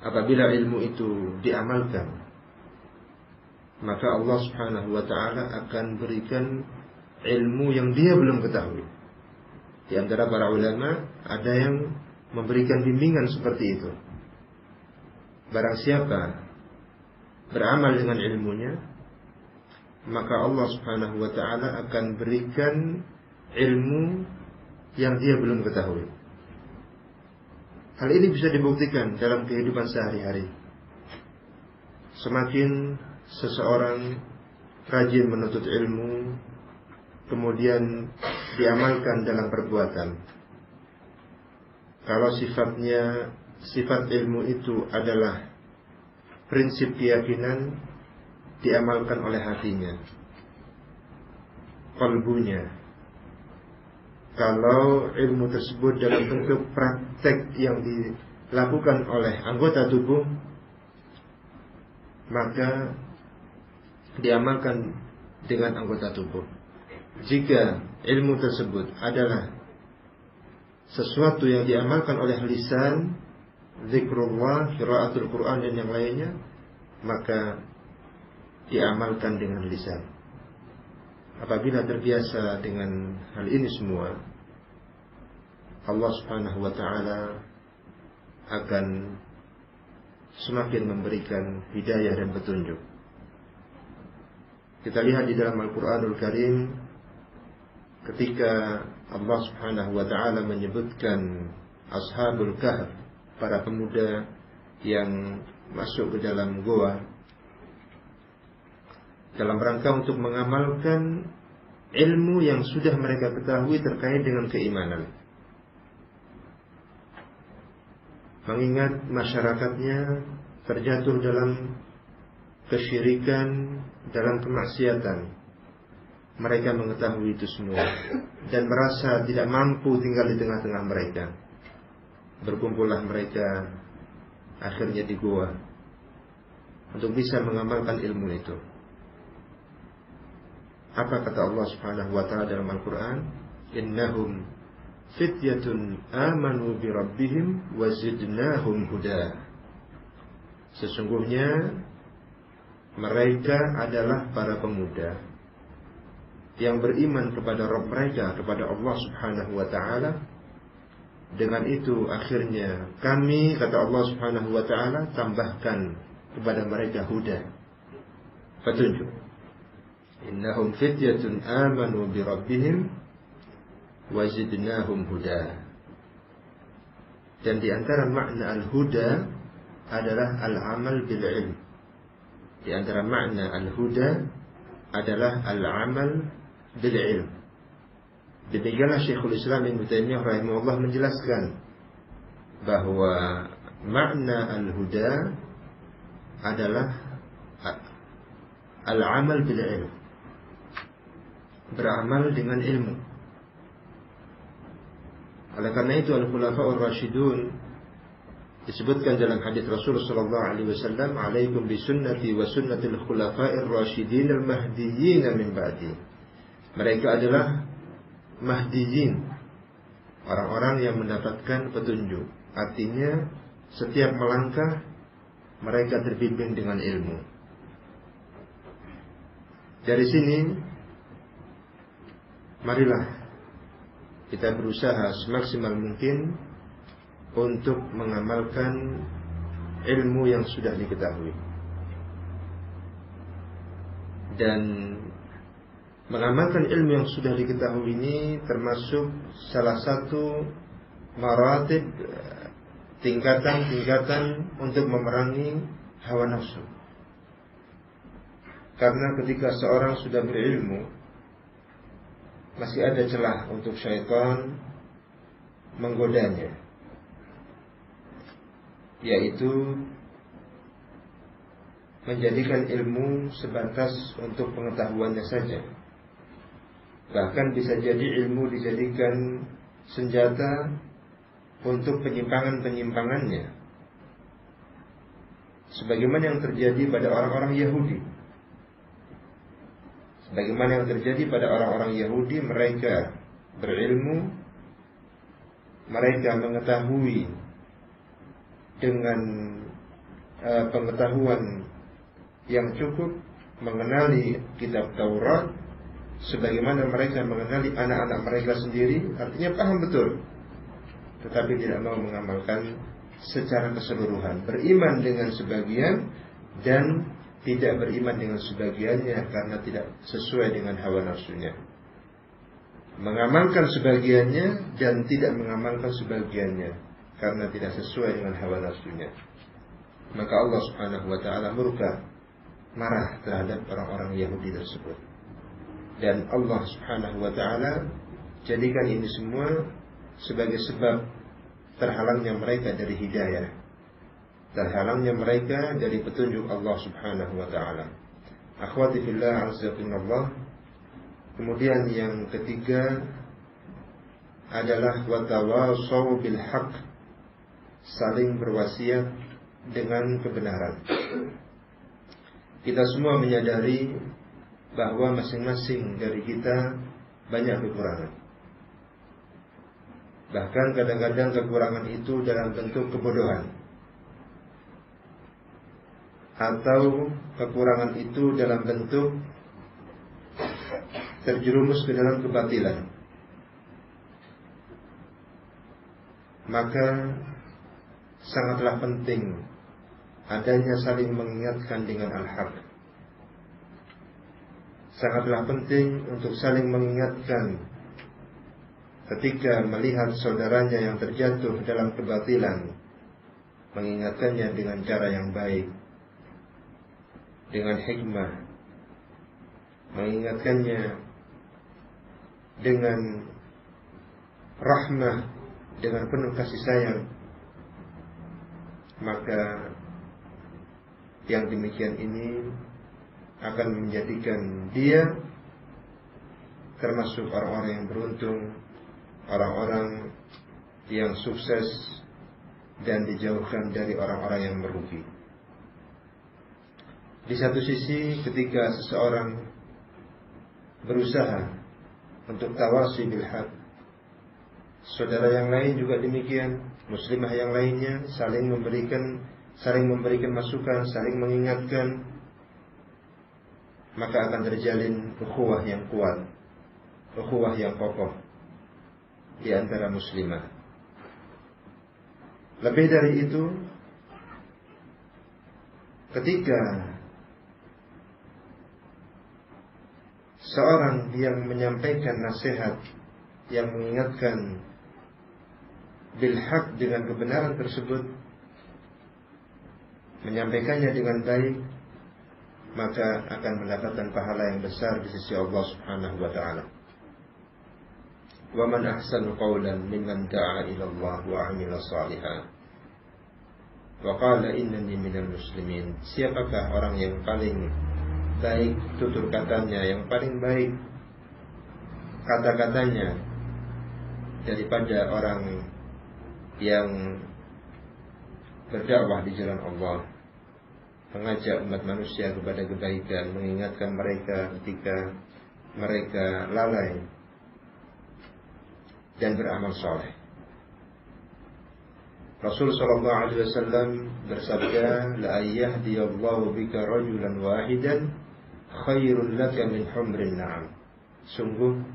Apabila ilmu itu diamalkan, maka Allah Subhanahu wa ta'ala akan berikan ilmu yang dia belum ketahui. Di antara para ulama ada yang memberikan bimbingan seperti itu. Barang siapa beramal dengan ilmunya, maka Allah Subhanahu wa ta'ala akan berikan ilmu yang dia belum ketahui. Hal ini bisa dibuktikan dalam kehidupan sehari-hari. Semakin seseorang rajin menuntut ilmu, kemudian diamalkan dalam perbuatan, kalau sifat ilmu itu adalah prinsip keyakinan, diamalkan oleh hatinya, kalbunya. Kalau ilmu tersebut dalam bentuk praktek yang dilakukan oleh anggota tubuh, maka diamalkan dengan anggota tubuh. Jika ilmu tersebut adalah sesuatu yang diamalkan oleh lisan, zikrullah, qiraatul Quran dan yang lainnya, maka diamalkan dengan lisan. Apabila terbiasa dengan hal ini semua, Allah Subhanahu wa ta'ala akan semakin memberikan hidayah dan petunjuk. Kita lihat di dalam Al-Quranul Karim, ketika Allah Subhanahu wa ta'ala menyebutkan Ashabul Kahf, para pemuda yang masuk ke dalam goa dalam rangka untuk mengamalkan ilmu yang sudah mereka ketahui terkait dengan keimanan. Mengingat masyarakatnya terjatuh dalam kesyirikan, dalam kemaksiatan. Mereka mengetahui itu semua dan merasa tidak mampu tinggal di tengah-tengah mereka. Berkumpullah mereka akhirnya di goa untuk bisa mengamalkan ilmu itu. Apa kata Allah Subhanahu wa ta'ala dalam Al-Quran? Innahum fityatun amanu bi rabbihim wa zidnahum huda. Sesungguhnya mereka adalah para pemuda yang beriman kepada Rabb mereka, kepada Allah Subhanahu wa ta'ala. Dengan itu akhirnya kami, kata Allah Subhanahu wa ta'ala, tambahkan kepada mereka huda, petunjuk. Innahum fityatun amanu bi rabbihim wa zidnahum huda. Dan di antara makna al-huda adalah al-amal bil ilm. Di antara makna al-huda adalah al-amal bil ilm. Demikianlah Syekhul Islam Ibnu Taimiyah rahimahullah menjelaskan bahwa makna al-huda adalah al-amal bil ilm, beramal dengan ilmu. Oleh karena itu al-khulafa'ur rasyidun disebutkan dalam hadis Rasulullah sallallahu alaihi wasallam, "Alaikum bi sunnati wa sunnatil khulafa'ir rasyidin al-mahdiyyin min ba'di." Mereka adalah mahdiyin, orang-orang yang mendapatkan petunjuk. Artinya setiap melangkah mereka terbimbing dengan ilmu. Dari sini marilah kita berusaha semaksimal mungkin untuk mengamalkan ilmu yang sudah diketahui. Dan mengamalkan ilmu yang sudah diketahui ini termasuk salah satu maratib, tingkatan-tingkatan untuk memerangi hawa nafsu. Karena ketika seorang sudah berilmu, masih ada celah untuk syaitan menggodanya, yaitu menjadikan ilmu sebatas untuk pengetahuannya saja. Bahkan bisa jadi ilmu dijadikan senjata untuk penyimpangan-penyimpangannya, sebagaimana yang terjadi pada orang-orang Yahudi. Sebagaimana yang terjadi pada orang-orang Yahudi, mereka berilmu, mereka mengetahui dengan pengetahuan yang cukup, mengenali kitab Taurat sebagaimana mereka mengenali anak-anak mereka sendiri, artinya paham betul, tetapi tidak mau mengamalkan secara keseluruhan, beriman dengan sebagian dan tidak beriman dengan sebagiannya karena tidak sesuai dengan hawa nafsunya, mengamalkan sebagiannya dan tidak mengamalkan sebagiannya karena tidak sesuai dengan hawa nafsunya. Maka Allah Subhanahu wa ta'ala murka, marah terhadap orang-orang Yahudi tersebut. Dan Allah Subhanahu wa ta'ala jadikan ini semua sebagai sebab terhalangnya mereka dari hidayah, terhalangnya mereka dari petunjuk Allah Subhanahu wa ta'ala. Akhwati fillah, azzaqinallah. Kemudian yang ketiga adalah watawasaw bil haqq, saling berwasiat dengan kebenaran. Kita semua menyadari bahwa masing-masing dari kita banyak kekurangan. Bahkan kadang-kadang kekurangan itu dalam bentuk kebodohan, atau kekurangan itu dalam bentuk terjerumus ke dalam kebatilan. Maka sangatlah penting adanya saling mengingatkan dengan al-haq. Sangatlah penting untuk saling mengingatkan ketika melihat saudaranya yang terjatuh dalam kebatilan, mengingatkannya dengan cara yang baik, dengan hikmah, mengingatkannya dengan rahmah, dengan penuh kasih sayang. Maka yang demikian ini akan menjadikan dia termasuk orang-orang yang beruntung, orang-orang yang sukses, dan dijauhkan dari orang-orang yang merugi. Di satu sisi, ketika seseorang berusaha untuk tawasi bil haq, saudara yang lain juga demikian, muslimah yang lainnya saling memberikan masukan, saling mengingatkan, maka akan terjalin ukhuwah yang kuat, ukhuwah yang kokoh di antara muslimah. Lebih dari itu, ketika seorang yang menyampaikan nasihat, yang mengingatkan bil haq dengan kebenaran tersebut, menyampaikannya dengan baik, maka akan mendapatkan pahala yang besar di sisi Allah Subhanahu wa ta'ala. Wa man ahsanu qawlan mimman da'a ila Allah wa 'amila shalihan wa qala innani minal muslimin. Siapakah orang yang paling baik tutur katanya, yang paling baik kata-katanya daripada orang yang berdakwah di jalan Allah, mengajak umat manusia kepada kebaikan, mengingatkan mereka ketika mereka lalai dan beramal soleh. Rasul sallallahu alaihi wasallam bersabda, "La yahdiyallahu bika rajulan wahidan khairul laka min humrin na'am." Sungguh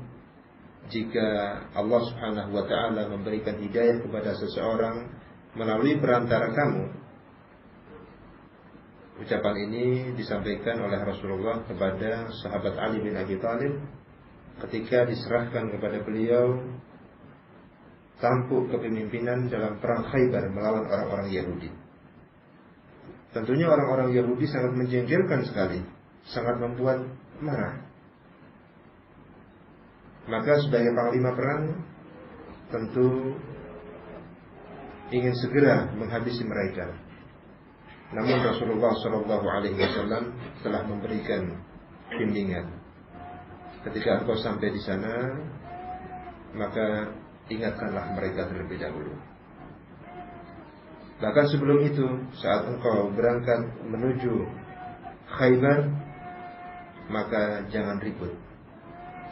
jika Allah Subhanahu wa taala memberikan hidayah kepada seseorang melalui perantara kamu. Ucapan ini disampaikan oleh Rasulullah kepada sahabat Ali bin Abi Thalib ketika diserahkan kepada beliau tampuk kepemimpinan dalam perang Khaybar melawan orang-orang Yahudi. Tentunya orang-orang Yahudi sangat menjengkelkan sekali, sangat membuat marah. Maka sebagai panglima perang tentu ingin segera menghabisi mereka. Namun Rasulullah SAW telah memberikan bimbingan. Ketika engkau sampai di sana, maka ingatkanlah mereka terlebih dahulu. Bahkan sebelum itu, saat engkau berangkat menuju Khaybar, maka jangan ribut,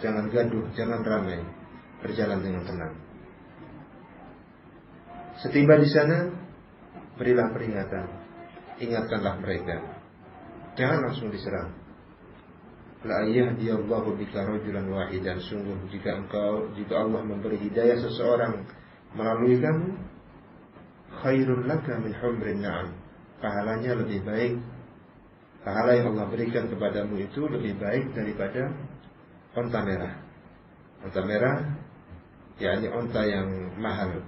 jangan gaduh, jangan ramai, berjalan dengan tenang. Setiba di sana, berilah peringatan, ingatkanlah mereka, jangan langsung diserang. La yahdiyallahu bika rajulan wahidan. Sungguh jika Allah memberi hidayah seseorang melalui kamu, khairul laka min humrin na'am. Pahalanya lebih baik, pahala yang Allah berikan kepadamu itu lebih baik daripada onta merah. Onta merah, yakni onta yang mahal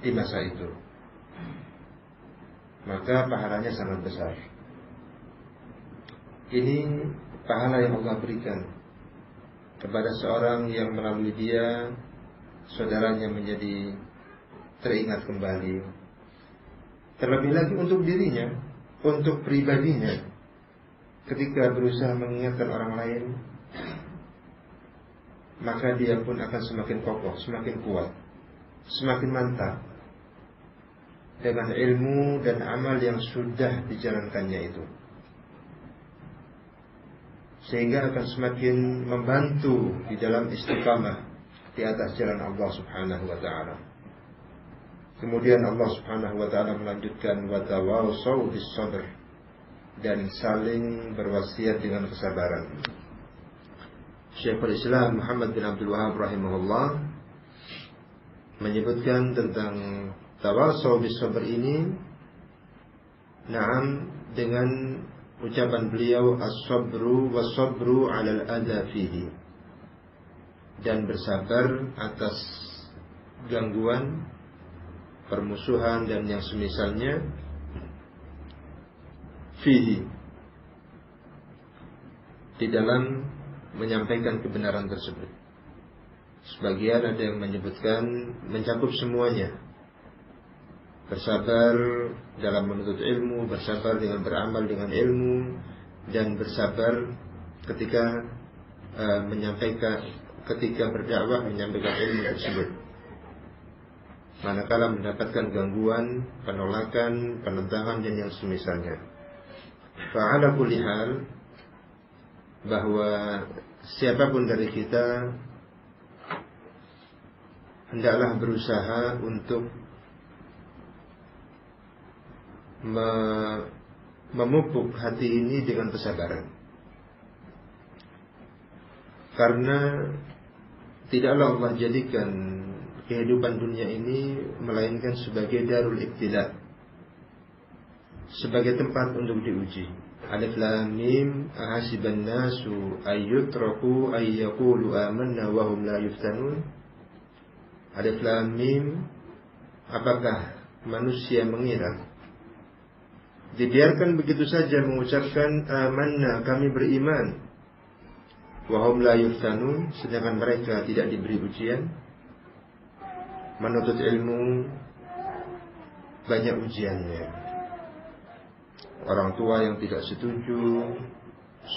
di masa itu. Maka pahalanya sangat besar. Ini pahala yang Allah berikan kepada seorang yang melalui dia saudaranya menjadi teringat kembali. Terlebih lagi untuk dirinya, untuk pribadinya, ketika berusaha mengingatkan orang lain, maka dia pun akan semakin kokoh, semakin kuat, semakin mantap dengan ilmu dan amal yang sudah dijalankannya itu, sehingga akan semakin membantu di dalam istiqamah di atas jalan Allah Subhanahu wa taala. Kemudian Allah Subhanahu wa taala melanjutkan wa tawassaw bis sabr, dan saling berwasiat dengan kesabaran. Syekhul Islam Muhammad bin Abdul Wahhab rahimahullah menyebutkan tentang tawassaw bis sabr ini, na'am, dengan ucapan beliau as-sabru was-sabru 'alal adza fihi, dan bersabar atas gangguan, permusuhan dan yang semisalnya, fihi, di dalam menyampaikan kebenaran tersebut. Sebagian ada yang menyebutkan mencakup semuanya. Bersabar dalam menuntut ilmu, bersabar dengan beramal dengan ilmu, dan bersabar ketika ketika berdakwah menyampaikan ilmu tersebut, manakala mendapatkan gangguan, penolakan, penentangan dan yang semisalnya. Fa'ala kulli hal, bahwa siapapun dari kita hendaklah berusaha untuk memupuk hati ini dengan kesabaran, karena tidaklah Allah jadikan kehidupan dunia ini melainkan sebagai darul ibtila, sebagai tempat untuk diuji. Alif lam mim, ahasiban nasu ayyutraku ayyaqulu amanna wa hum la yuftanun. Alif lam mim, apakah manusia mengira dibiarkan begitu saja mengucapkan amanna, kami beriman, wa hum la yuftanun, sedangkan mereka tidak diberi ujian. Menuntut ilmu banyak ujiannya. orang tua yang tidak setuju,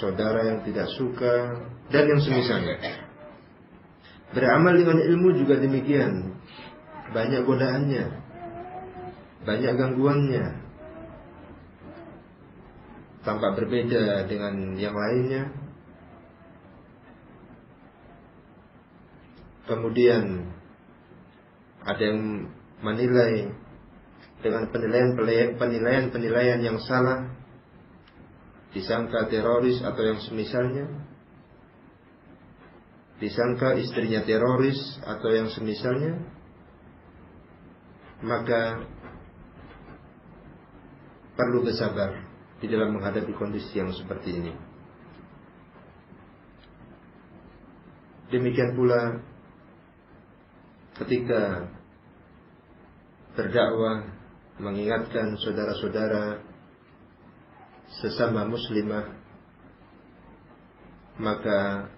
saudara yang tidak suka, dan yang semisalnya. Beramal dengan ilmu juga demikian. Banyak godaannya, banyak gangguannya. Tampak berbeda dengan yang lainnya. Kemudian ada yang menilai dengan penilaian yang salah, disangka teroris atau yang semisalnya, disangka istrinya teroris atau yang semisalnya. Maka perlu bersabar di dalam menghadapi kondisi yang seperti ini. Demikian pula ketika berdakwah, mengingatkan saudara-saudara sesama muslimah, maka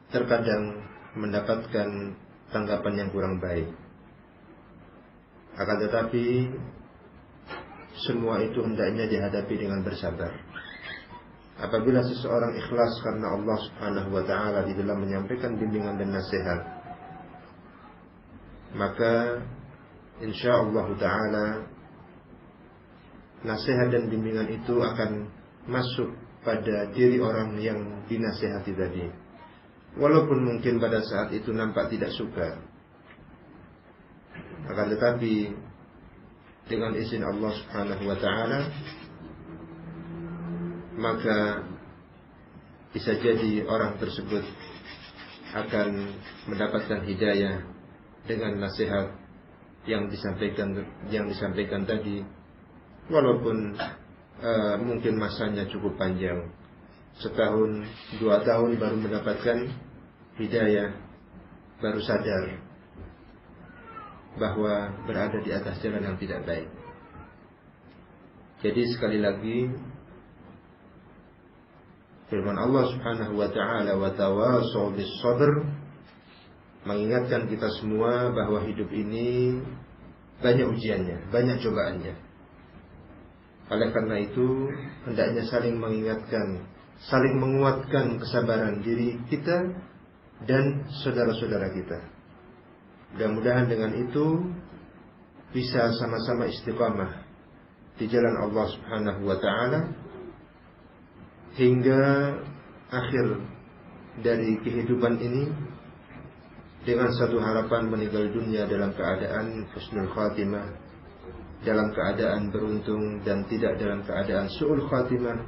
terkadang mendapatkan tanggapan yang kurang baik. Akan tetapi semua itu hendaknya dihadapi dengan bersabar. Apabila seseorang ikhlas karena Allah Subhanahu wa ta'ala di dalam menyampaikan bimbingan dan nasihat, maka insyaallah ta'ala nasihat dan bimbingan itu akan masuk pada diri orang yang dinasihati tadi. Walaupun mungkin pada saat itu nampak tidak suka, akan tetapi dengan izin Allah Subhanahu wa ta'ala, maka bisa jadi orang tersebut akan mendapatkan hidayah dengan nasihat yang disampaikan tadi, walaupun mungkin masanya cukup panjang, 1 tahun, 2 tahun baru mendapatkan hidayah, baru sadar bahwa berada di atas jalan yang tidak baik. Jadi sekali lagi firman Allah Subhanahu wa ta'ala, wa tawassaw bis sabr, mengingatkan kita semua bahwa hidup ini banyak ujiannya, banyak cobaannya. Oleh karena itu hendaknya saling mengingatkan, saling menguatkan kesabaran diri kita dan saudara-saudara kita. Mudah-mudahan dengan itu bisa sama-sama istiqamah di jalan Allah Subhanahu wa ta'ala hingga akhir dari kehidupan ini, dengan satu harapan meninggal dunia dalam keadaan husnul khatimah, dalam keadaan beruntung, dan tidak dalam keadaan su'ul khatimah,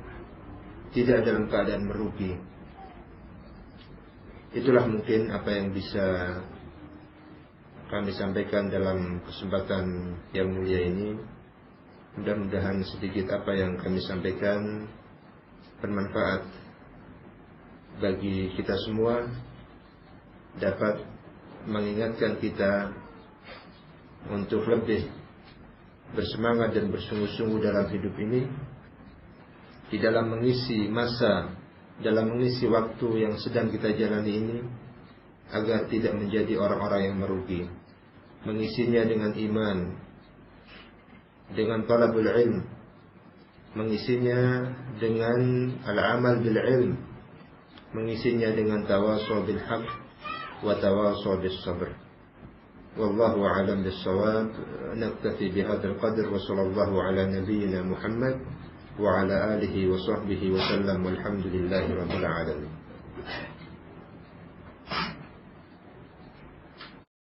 tidak dalam keadaan merugi. Itulah mungkin apa yang bisa kami sampaikan dalam kesempatan yang mulia ini. Mudah-mudahan sedikit apa yang kami sampaikan bermanfaat bagi kita semua, dapat mengingatkan kita untuk lebih bersemangat dan bersungguh-sungguh dalam hidup ini, di dalam mengisi masa, dalam mengisi waktu yang sedang kita jalani ini, agar tidak menjadi orang-orang yang merugi. Mengisinya dengan iman, dengan talabul ilm, mengisinya dengan al-amal bil ilm, mengisinya dengan tawasaw bil haq wa tawasaw bis sabr. Wallahu a'lam bis-shawab. Naktafi bihadzal qadr wa sallallahu ala nabiyyina Muhammad wa ala alihi wa sahbihi wa sallam, walhamdulillahi rabbil alamin.